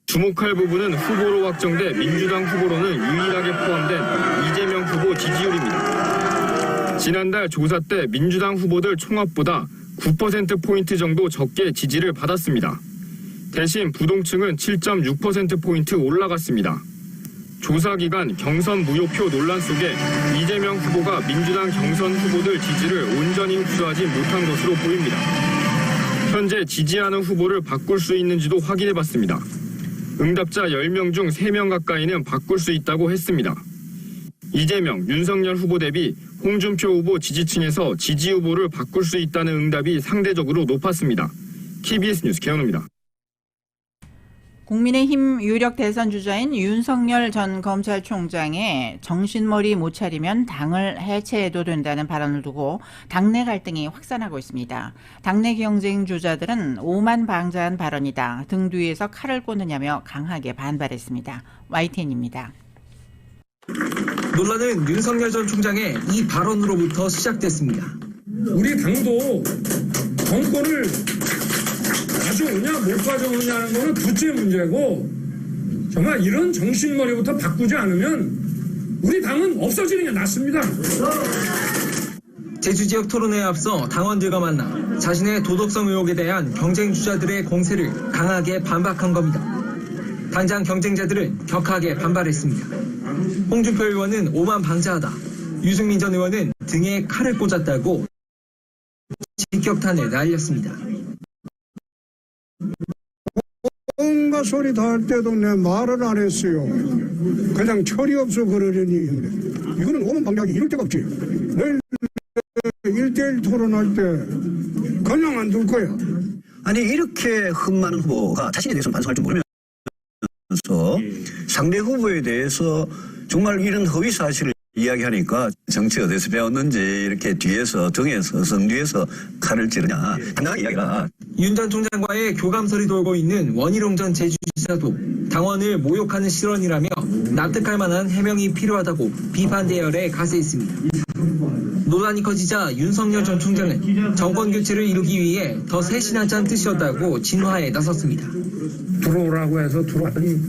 주목할 부분은 후보로 확정돼 민주당 후보로는 유일하게 포함된 이재명 후보 지지율입니다. 지난달 조사 때 민주당 후보들 총합보다 9%포인트 정도 적게 지지를 받았습니다. 대신 부동층은 7.6%포인트 올라갔습니다. 조사기간 경선 무효표 논란 속에 이재명 후보가 민주당 경선 후보들 지지를 온전히 흡수하지 못한 것으로 보입니다. 현재 지지하는 후보를 바꿀 수 있는지도 확인해봤습니다. 응답자 10명 중 3명 가까이는 바꿀 수 있다고 했습니다. 이재명, 윤석열 후보 대비 홍준표 후보 지지층에서 지지 후보를 바꿀 수 있다는 응답이 상대적으로 높았습니다. KBS 뉴스 개헌우입니다. 국민의힘 유력 대선 주자인 윤석열 전 검찰총장의 정신머리 못 차리면 당을 해체해도 된다는 발언을 두고 당내 갈등이 확산하고 있습니다. 당내 경쟁 주자들은 오만방자한 발언이다. 등 뒤에서 칼을 꽂느냐며 강하게 반발했습니다. YTN입니다. 논란은 윤석열 전 총장의 이 발언으로부터 시작됐습니다. 우리 당도 정권을 가져오냐 못 가져오냐는 거는 둘째 문제고, 정말 이런 정신머리부터 바꾸지 않으면 우리 당은 없어지는 게 낫습니다. 제주 지역 토론회에 앞서 당원들과 만나 자신의 도덕성 의혹에 대한 경쟁 주자들의 공세를 강하게 반박한 겁니다. 당장 경쟁자들은 격하게 반발했습니다. 홍준표 의원은 오만방자하다, 유승민 전 의원은 등에 칼을 꽂았다고 직격탄을 날렸습니다. 온갖 소리 다 할 때도 내 말을 안 했어요. 그냥 철이 없어 그러려니. 이거는 오만방자하기 이럴 데가 없지. 내일 1대1 토론할 때 그냥 안 둘 거야. 아니 이렇게 흠 많은 후보가 자신에 대해서 반성할 줄 모르면서 상대 후보에 대해서 정말 이런 허위 사실을 이야기하니까 정치 어디서 배웠는지 이렇게 뒤에서 등에서 성 뒤에서 칼을 찌르냐 당당하게 이야기라. 윤 전 총장과의 교감설이 돌고 있는 원희룡 전 제주지사도 당원을 모욕하는 실언이라며 납득할 만한 해명이 필요하다고 비판 대열에 가세했습니다. 논란이 커지자 윤석열 전 총장은 정권 교체를 이루기 위해 더 세신하자는 뜻이었다고 진화에 나섰습니다. 들어오라고 해서 들어왔더니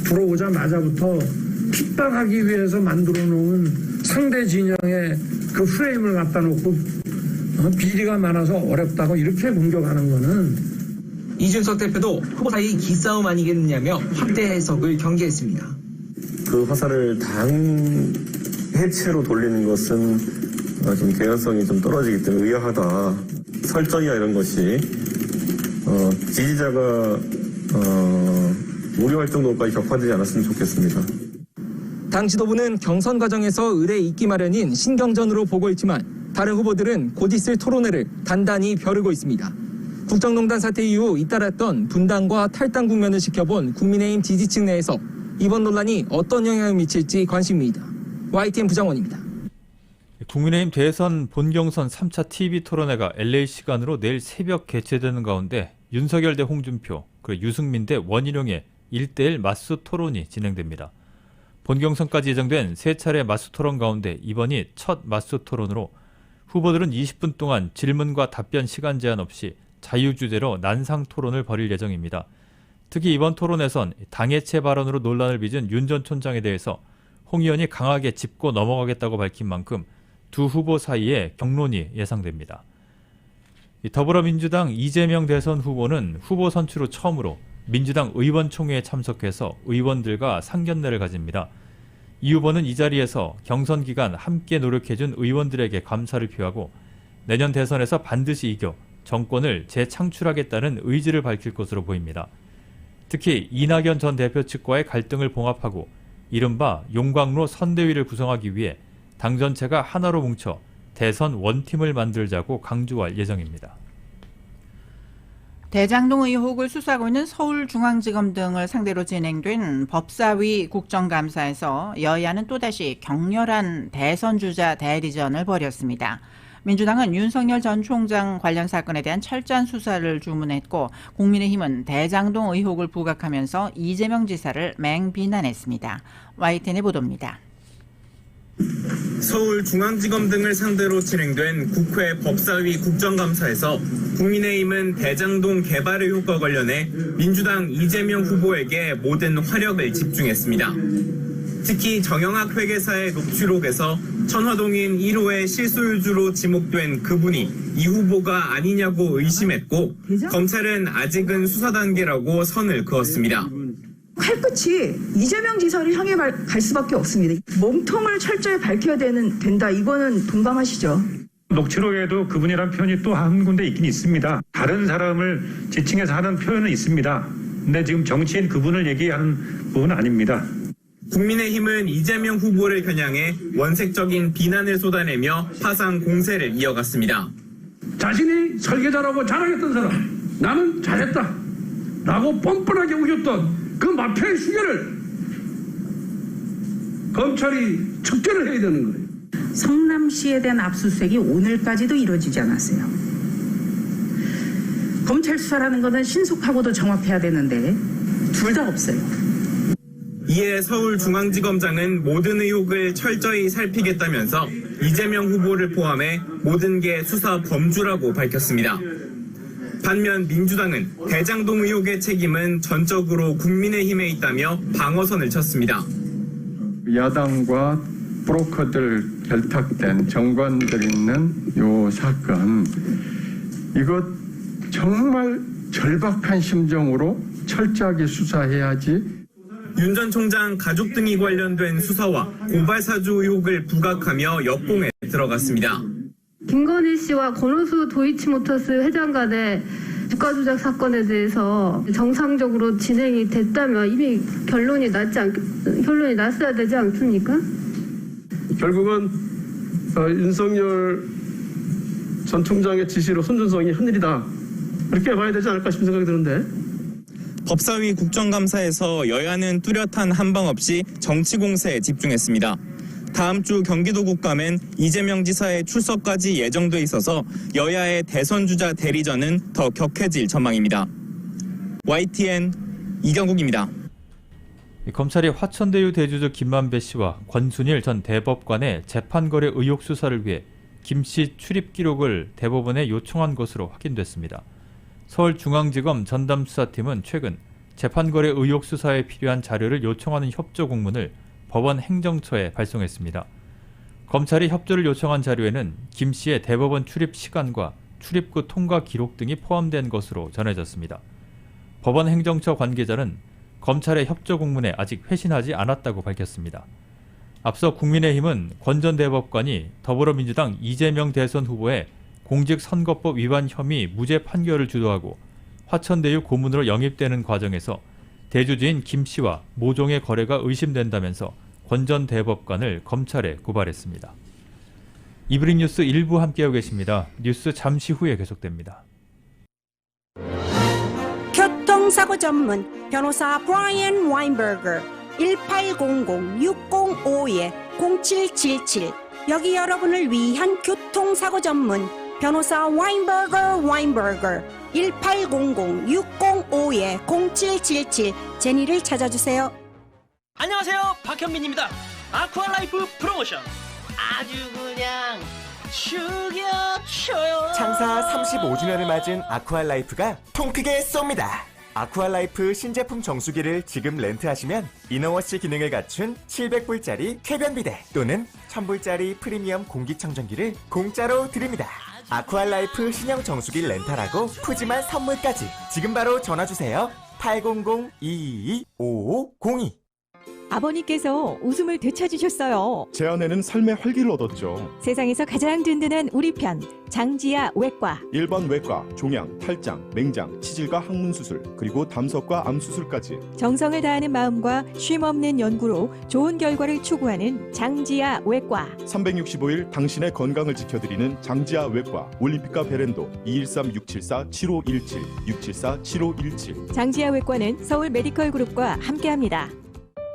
들어오자마자부터 핍박하기 위해서 만들어 놓은 상대 진영의 그 프레임을 갖다 놓고 비리가 많아서 어렵다고 이렇게 공격하는 거는. 이준석 대표도 후보 사이 기싸움 아니겠느냐며 확대 해석을 경계했습니다. 그 화살을 당 해체로 돌리는 것은 좀 개연성이 좀 떨어지기 때문에 의아하다. 설정이나 이런 것이 지지자가 우려할 정도까지 격화되지 않았으면 좋겠습니다. 당 지도부는 경선 과정에서 을에 있기 마련인 신경전으로 보고 있지만 다른 후보들은 곧 있을 토론회를 단단히 벼르고 있습니다. 국정농단 사태 이후 잇따랐던 분당과 탈당 국면을 지켜본 국민의힘 지지층 내에서 이번 논란이 어떤 영향을 미칠지 관심입니다. YTN 부장원입니다. 국민의힘 대선 본경선 3차 TV 토론회가 LA 시간으로 내일 새벽 개최되는 가운데 윤석열 대 홍준표, 그리고 유승민 대 원희룡의 1대1 맞수 토론이 진행됩니다. 본경선까지 예정된 3차례 맞수 토론 가운데 이번이 첫 맞수 토론으로 후보들은 20분 동안 질문과 답변 시간 제한 없이 자유주제로 난상 토론을 벌일 예정입니다. 특히 이번 토론에선 당해체 발언으로 논란을 빚은 윤 전 총장에 대해서 홍 의원이 강하게 짚고 넘어가겠다고 밝힌 만큼 두 후보 사이에 격론이 예상됩니다. 더불어민주당 이재명 대선 후보는 후보 선출 후 처음으로 민주당 의원총회에 참석해서 의원들과 상견례를 가집니다. 이 후보는 이 자리에서 경선 기간 함께 노력해준 의원들에게 감사를 표하고 내년 대선에서 반드시 이겨 정권을 재창출하겠다는 의지를 밝힐 것으로 보입니다. 특히 이낙연 전 대표 측과의 갈등을 봉합하고 이른바 용광로 선대위를 구성하기 위해 당 전체가 하나로 뭉쳐 대선 원팀을 만들자고 강조할 예정입니다. 대장동 의혹을 수사하고 있는 서울중앙지검 등을 상대로 진행된 법사위 국정감사에서 여야는 또다시 격렬한 대선주자 대리전을 벌였습니다. 민주당은 윤석열 전 총장 관련 사건에 대한 철저한 수사를 주문했고 국민의힘은 대장동 의혹을 부각하면서 이재명 지사를 맹비난했습니다. YTN의 보도입니다. 서울중앙지검 등을 상대로 진행된 국회 법사위 국정감사에서 국민의힘은 대장동 개발 의혹과 관련해 민주당 이재명 후보에게 모든 화력을 집중했습니다. 특히 정영학 회계사의 녹취록에서 천화동인 1호의 실소유주로 지목된 그분이 이 후보가 아니냐고 의심했고 검찰은 아직은 수사 단계라고 선을 그었습니다. 칼끝이 이재명 지사를 향해 갈 수밖에 없습니다. 몸통을 철저히 밝혀야 된다. 이거는 동감하시죠? 녹취록에도 그분이란 표현이 또 한 군데 있긴 있습니다. 다른 사람을 지칭해서 하는 표현은 있습니다. 근데 지금 정치인 그분을 얘기하는 부분은 아닙니다. 국민의힘은 이재명 후보를 겨냥해 원색적인 비난을 쏟아내며 파상 공세를 이어갔습니다. 자신이 설계자라고 자랑했던 사람, 나는 잘했다 라고 뻔뻔하게 우겼던 그 마피아의 수결을 검찰이 척결을 해야 되는 거예요. 성남시에 대한 압수수색이 오늘까지도 이루어지지 않았어요. 검찰 수사라는 것은 신속하고도 정확해야 되는데 둘 다 없어요. 이에 서울중앙지검장은 모든 의혹을 철저히 살피겠다면서 이재명 후보를 포함해 모든 게 수사 범주라고 밝혔습니다. 반면 민주당은 대장동 의혹의 책임은 전적으로 국민의힘에 있다며 방어선을 쳤습니다. 야당과 브로커들 결탁된 정관들 있는 요 사건, 이것 정말 절박한 심정으로 철저하게 수사해야지. 윤 전 총장 가족 등이 관련된 수사와 고발 사주 의혹을 부각하며 역공에 들어갔습니다. 김건희 씨와 권오수 도이치모터스 회장 간의 주가 조작 사건에 대해서 정상적으로 진행이 됐다면 이미 결론이 났어야 되지 않습니까? 결국은 윤석열 전 총장의 지시로 손준성이 한 일이다, 이렇게 봐야 되지 않을까 싶은 생각이 드는데. 법사위 국정감사에서 여야는 뚜렷한 한방 없이 정치 공세에 집중했습니다. 다음 주 경기도 국감엔 이재명 지사의 출석까지 예정돼 있어서 여야의 대선 주자 대리전은 더 격해질 전망입니다. YTN 이경국입니다. 검찰이 화천대유 대주주 김만배 씨와 권순일 전 대법관의 재판거래 의혹 수사를 위해 김 씨 출입 기록을 대법원에 요청한 것으로 확인됐습니다. 서울중앙지검 전담수사팀은 최근 재판거래 의혹 수사에 필요한 자료를 요청하는 협조 공문을 법원 행정처에 발송했습니다. 검찰이 협조를 요청한 자료에는 김 씨의 대법원 출입 시간과 출입구 통과 기록 등이 포함된 것으로 전해졌습니다. 법원 행정처 관계자는 검찰의 협조 공문에 아직 회신하지 않았다고 밝혔습니다. 앞서 국민의힘은 권 전 대법관이 더불어민주당 이재명 대선 후보의 공직선거법 위반 혐의 무죄 판결을 주도하고 화천대유 고문으로 영입되는 과정에서 대주주인 김 씨와 모종의 거래가 의심된다면서 권 전 대법관을 검찰에 고발했습니다. 이브닝 뉴스 일부 함께하고 계십니다. 뉴스 잠시 후에 계속됩니다. 교통사고 전문 변호사 브라이언 와인버거 1800-605-0777 여기 여러분을 위한 교통사고 전문 변호사 와인버거 1800-605-0777 제니를 찾아주세요. 안녕하세요, 박현민입니다. 아쿠아라이프 프로모션 아주 그냥 죽여줘요. 창사 35주년을 맞은 아쿠아라이프가 통크게 쏩니다. 아쿠아라이프 신제품 정수기를 지금 렌트하시면 이너워시 기능을 갖춘 700불짜리 쾌변비데 또는 1000불짜리 프리미엄 공기청정기를 공짜로 드립니다. 아쿠아라이프 신형 정수기 렌탈하고 푸짐한 선물까지 지금 바로 전화주세요. 800-222-5502. 아버님께서 웃음을 되찾으셨어요. 제 아내는 삶의 활기를 얻었죠. 세상에서 가장 든든한 우리 편 장지아 외과. 일반 외과, 종양, 탈장, 맹장, 치질과 항문 수술, 그리고 담석과 암 수술까지 정성을 다하는 마음과 쉼없는 연구로 좋은 결과를 추구하는 장지아 외과. 365일 당신의 건강을 지켜드리는 장지아 외과. 올림픽과 베렌도 213-674-7517 674-7517. 장지아 외과는 서울 메디컬 그룹과 함께합니다.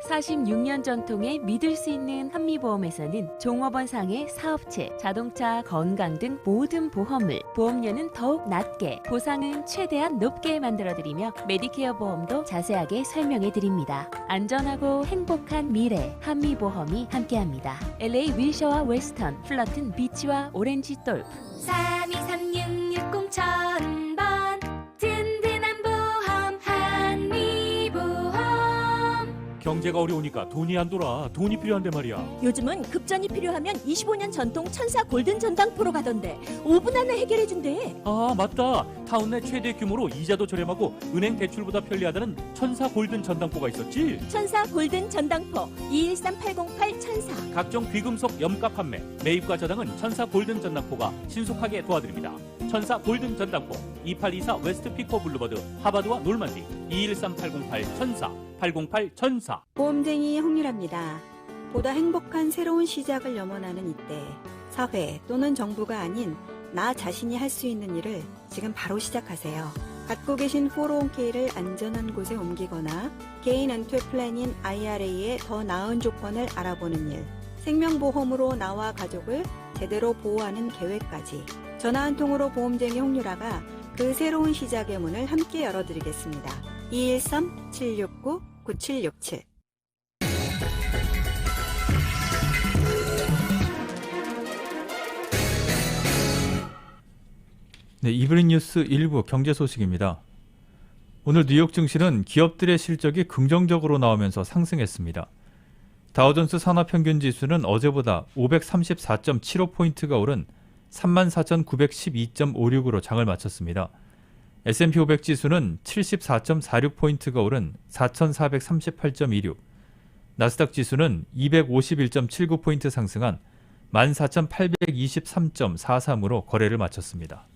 46년 전통의 믿을 수 있는 한미보험에서는 종업원 상해 사업체, 자동차, 건강 등 모든 보험을 보험료는 더욱 낮게, 보상은 최대한 높게 만들어드리며 메디케어 보험도 자세하게 설명해드립니다. 안전하고 행복한 미래, 한미보험이 함께합니다. LA 윌셔와 웨스턴, 플러튼 비치와 오렌지 돌프 32366000번 든든한 보험 한미보험. 경제가 어려우니까 돈이 안 돌아. 돈이 필요한데 말이야. 요즘은 급전이 필요하면 25년 전통 천사 골든 전당포로 가던데 5분 안에 해결해준대. 아, 맞다. 타운 내 최대 규모로 이자도 저렴하고 은행 대출보다 편리하다는 천사 골든 전당포가 있었지. 천사 골든 전당포 213-808 천사. 각종 귀금속 염가 판매, 매입과 저당은 천사 골든 전당포가 신속하게 도와드립니다. 천사 골든 전당포 2824 웨스트 피코 블루버드 하바드와 놀만디 213808 천사 808 천사. 보험쟁이 홍유라입니다. 보다 행복한 새로운 시작을 염원하는 이때 사회 또는 정부가 아닌 나 자신이 할 수 있는 일을 지금 바로 시작하세요. 갖고 계신 401k를 안전한 곳에 옮기거나 개인 은퇴 플랜인 IRA의 더 나은 조건을 알아보는 일, 생명보험으로 나와 가족을 제대로 보호하는 계획까지 전화 한 통으로 보험쟁이 홍유라가 그 새로운 시작의 문을 함께 열어드리겠습니다. 213-769-9767. 네, 이브닝 뉴스 일부 경제 소식입니다. 오늘 뉴욕 증시는 기업들의 실적이 긍정적으로 나오면서 상승했습니다. 다우존스 산업평균지수는 어제보다 534.75포인트가 오른 34,912.56으로 장을 마쳤습니다. S&P 500 지수는 74.46포인트가 오른 4,438.26, 나스닥 지수는 251.79포인트 상승한 14,823.43으로 거래를 마쳤습니다.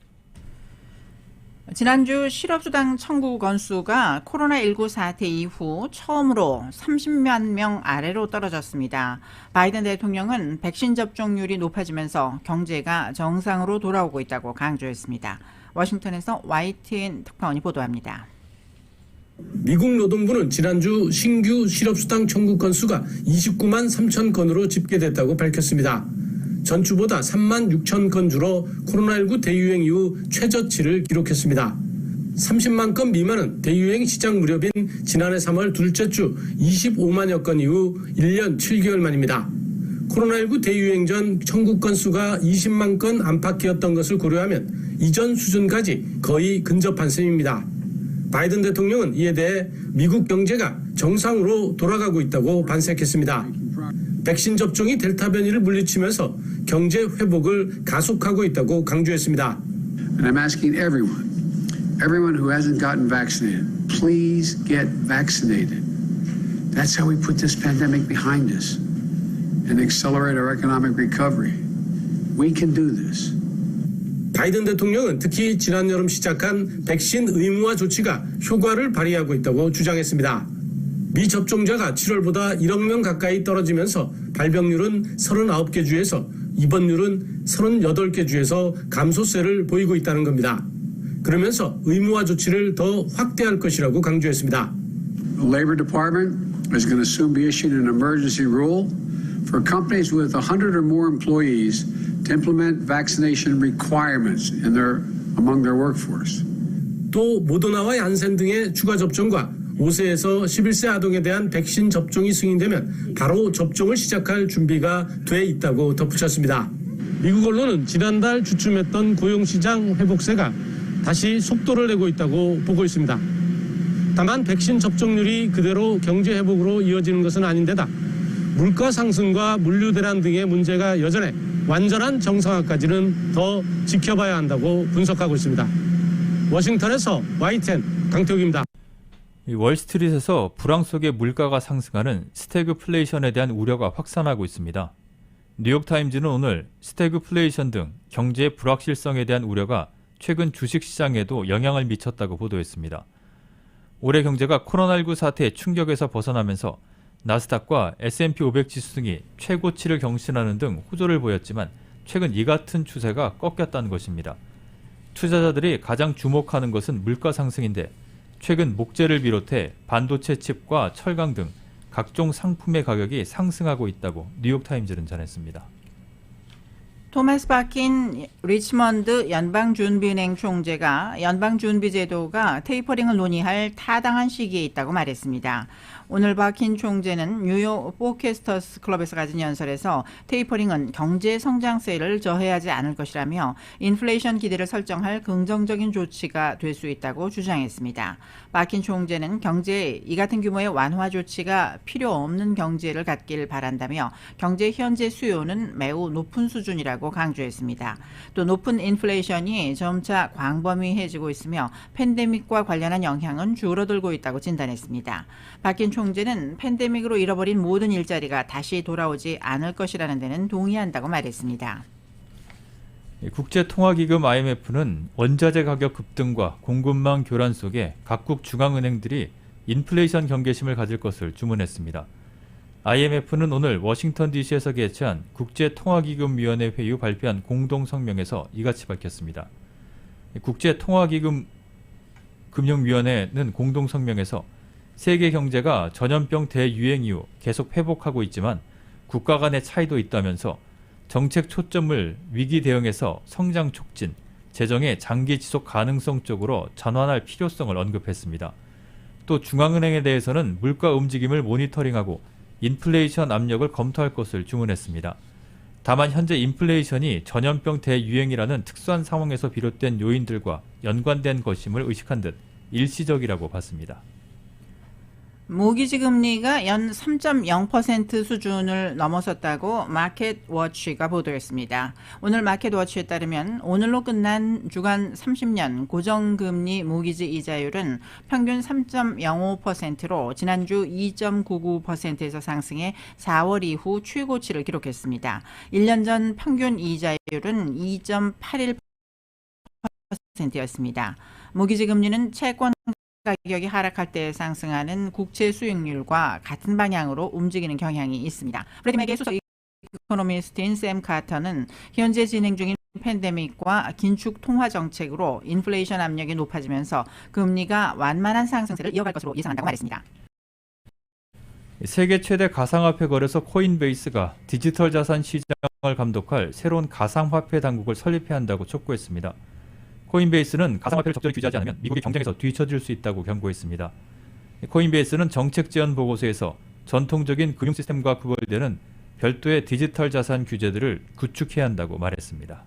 지난주 실업수당 청구 건수가 코로나19 사태 이후 처음으로 30만 명 아래로 떨어졌습니다. 바이든 대통령은 백신 접종률이 높아지면서 경제가 정상으로 돌아오고 있다고 강조했습니다. 워싱턴에서 YTN 특파원이 보도합니다. 미국 노동부는 지난주 신규 실업수당 청구 건수가 29만 3천 건으로 집계됐다고 밝혔습니다. 전주보다 3만 6천 건 줄어 코로나19 대유행 이후 최저치를 기록했습니다. 30만 건 미만은 대유행 시작 무렵인 지난해 3월 둘째 주 25만여 건 이후 1년 7개월 만입니다. 코로나19 대유행 전 청구 건수가 20만 건 안팎이었던 것을 고려하면 이전 수준까지 거의 근접한 셈입니다. 바이든 대통령은 이에 대해 미국 경제가 정상으로 돌아가고 있다고 반색했습니다. 백신 접종이 델타 변이를 물리치면서 경제 회복을 가속하고 있다고 강조했습니다. And I'm asking everyone who hasn't gotten vaccinated, please get vaccinated. That's how we put this pandemic behind us and accelerate our economic recovery. We can do this. 바이든 대통령은 특히 지난 여름 시작한 백신 의무화 조치가 효과를 발휘하고 있다고 주장했습니다. 미접종자가 7월보다 1억 명 가까이 떨어지면서 발병률은 39개 주에서 입원율은 38개 주에서 감소세를 보이고 있다는 겁니다. 그러면서 의무화 조치를 더 확대할 것이라고 강조했습니다. The Labor Department is going to soon be issuing an emergency rule for companies with 100 or more employees to implement vaccination requirements among their workforce. 또 모더나와 얀센 등의 추가 접종과 5세에서 11세 아동에 대한 백신 접종이 승인되면 바로 접종을 시작할 준비가 돼 있다고 덧붙였습니다. 미국 언론은 지난달 주춤했던 고용시장 회복세가 다시 속도를 내고 있다고 보고 있습니다. 다만 백신 접종률이 그대로 경제 회복으로 이어지는 것은 아닌데다 물가 상승과 물류 대란 등의 문제가 여전해 완전한 정상화까지는 더 지켜봐야 한다고 분석하고 있습니다. 워싱턴에서 YTN 강태욱입니다. 월스트리트에서 불황 속에 물가가 상승하는 스태그플레이션에 대한 우려가 확산하고 있습니다. 뉴욕타임즈는 오늘 스태그플레이션 등 경제의 불확실성에 대한 우려가 최근 주식시장에도 영향을 미쳤다고 보도했습니다. 올해 경제가 코로나19 사태의 충격에서 벗어나면서 나스닥과 S&P 500 지수 등이 최고치를 경신하는 등 호조를 보였지만 최근 이 같은 추세가 꺾였다는 것입니다. 투자자들이 가장 주목하는 것은 물가 상승인데 최근 목재를 비롯해 반도체 칩과 철강 등 각종 상품의 가격이 상승하고 있다고 뉴욕타임즈는 전했습니다. 토마스 바킨 리치먼드 연방준비은행 총재가 연방준비제도가 테이퍼링을 논의할 타당한 시기에 있다고 말했습니다. 오늘 바킨 총재는 뉴욕 포캐스터스 클럽에서 가진 연설에서 테이퍼링은 경제 성장세를 저해하지 않을 것이라며 인플레이션 기대를 설정할 긍정적인 조치가 될 수 있다고 주장했습니다. 바킨 총재는 경제에 이 같은 규모의 완화 조치가 필요 없는 경제를 갖길 바란다며 경제 현재 수요는 매우 높은 수준이라고 강조했습니다. 또 높은 인플레이션이 점차 광범위해지고 있으며 팬데믹과 관련한 영향은 줄어들고 있다고 진단했습니다. 바킨 총재는 팬데믹으로 잃어버린 모든 일자리가 다시 돌아오지 않을 것이라는 데는 동의한다고 말했습니다. 국제통화기금 IMF는 원자재 가격 급등과 공급망 교란 속에 각국 중앙은행들이 인플레이션 경계심을 가질 것을 주문했습니다. IMF는 오늘 워싱턴 DC에서 개최한 국제통화기금위원회 회의 후 발표한 공동성명에서 이같이 밝혔습니다. 국제통화기금위원회는 공동성명에서 세계 경제가 전염병 대유행 이후 계속 회복하고 있지만 국가 간의 차이도 있다면서 정책 초점을 위기 대응에서 성장 촉진, 재정의 장기 지속 가능성 쪽으로 전환할 필요성을 언급했습니다. 또 중앙은행에 대해서는 물가 움직임을 모니터링하고 인플레이션 압력을 검토할 것을 주문했습니다. 다만 현재 인플레이션이 전염병 대유행이라는 특수한 상황에서 비롯된 요인들과 연관된 것임을 의식한 듯 일시적이라고 봤습니다. 모기지 금리가 연 3.0% 수준을 넘어섰다고 마켓워치가 보도했습니다. 오늘 마켓워치에 따르면 오늘로 끝난 주간 30년 고정금리 모기지 이자율은 평균 3.05%로 지난주 2.99%에서 상승해 4월 이후 최고치를 기록했습니다. 1년 전 평균 이자율은 2.81%였습니다. 모기지 금리는 채권 가격이 하락할 때 상승하는 국채 수익률과 같은 방향으로 움직이는 경향이 있습니다. 프레디맥의 수석 이코노미스트인 샘 카터는 현재 진행 중인 팬데믹과 긴축 통화 정책으로 인플레이션 압력이 높아지면서 금리가 완만한 상승세를 이어갈 것으로 예상한다고 말했습니다. 세계 최대 가상화폐 거래소 코인베이스가 디지털 자산 시장을 감독할 새로운 가상화폐 당국을 설립해야 한다고 촉구했습니다. 코인베이스는 가상화폐를 적절히 규제하지 않으면 미국이 경쟁에서 뒤처질 수 있다고 경고했습니다. 코인베이스는 정책 제안 보고서에서 전통적인 금융 시스템과 구별되는 별도의 디지털 자산 규제들을 구축해야 한다고 말했습니다.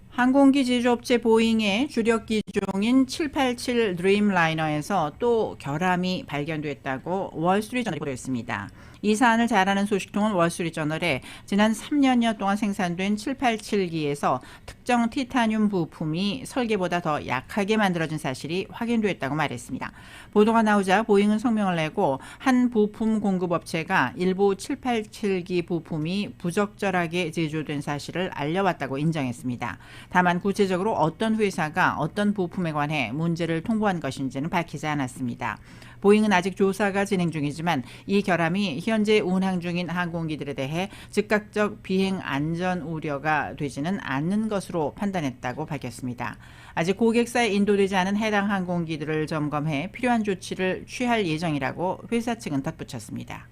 항공기 제조업체 보잉의 주력 기종인 787 드림라이너에서 또 결함이 발견됐다고 월스트리트저널이 보도했습니다. 이 사안을 잘 아는 소식통은 월스트리트저널에 지난 3년여 동안 생산된 787기에서 특정 티타늄 부품이 설계보다 더 약하게 만들어진 사실이 확인됐다고 말했습니다. 보도가 나오자 보잉은 성명을 내고 한 부품 공급업체가 일부 787기 부품이 부적절하게 제조된 사실을 알려왔다고 인정했습니다. 다만 구체적으로 어떤 회사가 어떤 부품에 관해 문제를 통보한 것인지는 밝히지 않았습니다. 보잉은 아직 조사가 진행 중이지만 이 결함이 현재 운항 중인 항공기들에 대해 즉각적 비행 안전 우려가 되지는 않는 것으로 판단했다고 밝혔습니다. 아직 고객사에 인도되지 않은 해당 항공기들을 점검해 필요한 조치를 취할 예정이라고 회사 측은 덧붙였습니다.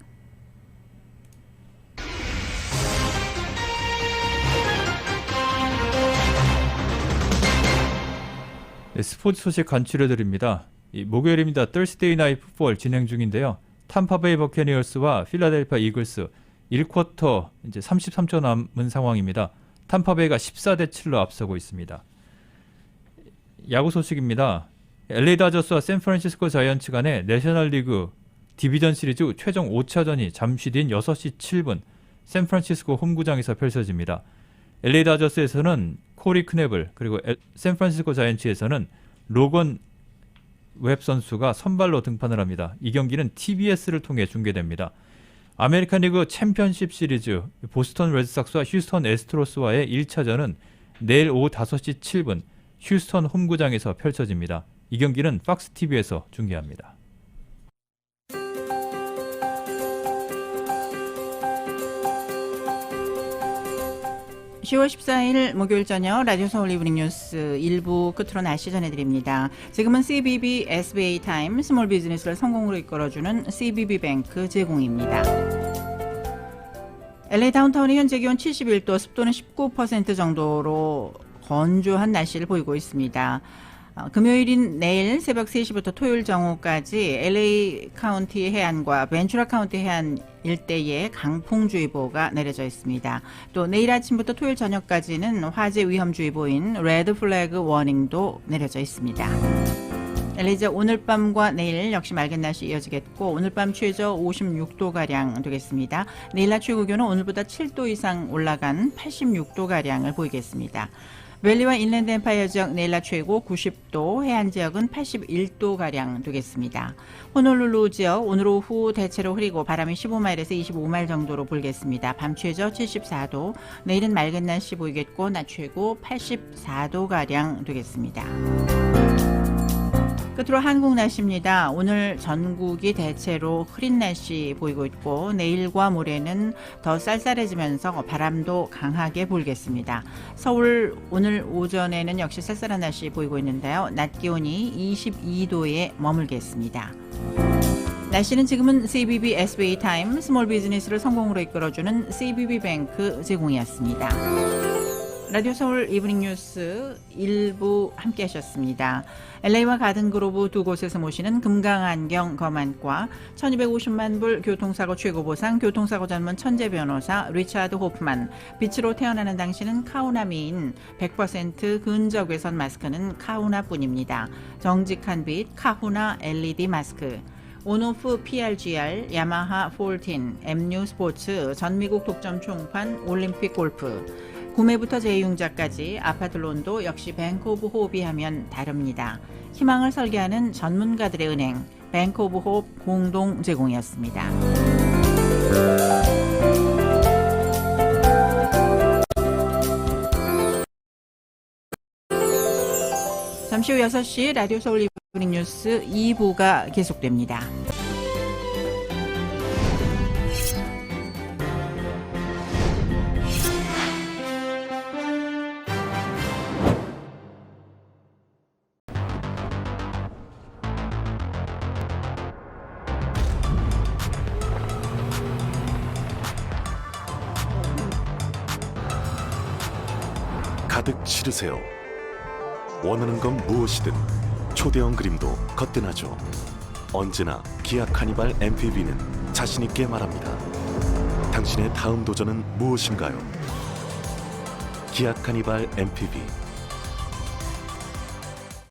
네, 스포츠 소식 간추려드립니다. 목요일입니다. Thursday Night Football 진행 중인데요. 탐파베이 버캐니어스와 필라델피아 이글스 1쿼터 이제 33초 남은 상황입니다. 탐파베이가 14대 7로 앞서고 있습니다. 야구 소식입니다. LA 다저스와 샌프란시스코 자이언츠 간의 내셔널리그 디비전 시리즈 최종 5차전이 잠시 뒤인 6시 7분 샌프란시스코 홈구장에서 펼쳐집니다. LA 다저스에서는 코리 크네블, 그리고 샌프란시스코 자이언츠에서는 로건 웹 선수가 선발로 등판을 합니다. 이 경기는 TBS를 통해 중계됩니다. 아메리칸 리그 챔피언십 시리즈 보스턴 레드삭스와 휴스턴 애스트로스와의 1차전은 내일 오후 5시 7분 휴스턴 홈구장에서 펼쳐집니다. 이 경기는 팍스TV에서 중계합니다. (10월 14일) 목요일 저녁 라디오 서울 이브닝 뉴스 1부 끝으로 날씨 전해드립니다. 지금은 CBB SBA 타임 스몰 비즈니스를 성공으로 이끌어주는 CBB 뱅크 제공입니다. LA 다운타운의 현재 기온 71도, 습도는 19% 정도로 건조한 날씨를 보이고 있습니다. 금요일인 내일 새벽 3시부터 토요일 정오까지 LA 카운티 해안과 벤츄라 카운티 해안 일대에 강풍주의보가 내려져 있습니다. 또 내일 아침부터 토요일 저녁까지는 화재 위험주의보인 레드 플래그 워닝도 내려져 있습니다. LA 지역 오늘 밤과 내일 역시 맑은 날씨 이어지겠고 오늘 밤 최저 56도가량 되겠습니다. 내일 낮 최고 기온은 오늘보다 7도 이상 올라간 86도가량을 보이겠습니다. 밸리와 인랜드 엠파이어 지역 내일 낮 최고 90도, 해안 지역은 81도가량 되겠습니다. 호놀룰루 지역 오늘 오후 대체로 흐리고 바람이 15마일에서 25마일 정도로 불겠습니다. 밤 최저 74도, 내일은 맑은 날씨 보이겠고 낮 최고 84도가량 되겠습니다. 끝으로 한국 날씨입니다. 오늘 전국이 대체로 흐린 날씨 보이고 있고 내일과 모레는 더 쌀쌀해지면서 바람도 강하게 불겠습니다. 서울 오늘 오전에는 역시 쌀쌀한 날씨 보이고 있는데요. 낮 기온이 22도에 머물겠습니다. 날씨는 지금은 CBB SBA 타임 스몰 비즈니스를 성공으로 이끌어주는 CBB 뱅크 제공이었습니다. 라디오 서울 이브닝 뉴스 1부 함께 하셨습니다. LA와 가든그로브 두 곳에서 모시는 금강안경 검안과 1250만 불 교통사고 최고보상 교통사고 전문 천재 변호사 리차드 호프만, 빛으로 태어나는 당신은 카우나미인 100% 근적외선 마스크는 카우나뿐입니다. 정직한 빛 카후나 LED 마스크, 온오프 PRGR, 야마하 14, MU 스포츠, 전미국 독점 총판, 올림픽 골프, 구매부터 재융자까지 아파트론도 역시 뱅크 오브 호흡이 하면 다릅니다. 희망을 설계하는 전문가들의 은행 뱅크 오브 호흡 공동 제공이었습니다. 잠시 후 6시 라디오 서울 이브닝 뉴스 2부가 계속됩니다. 가득 실으세요. 원하는 건 무엇이든 초대형 그림도 거뜬하죠. 언제나 기아 카니발 MPV는 자신있게 말합니다. 당신의 다음 도전은 무엇인가요? 기아 카니발 MPV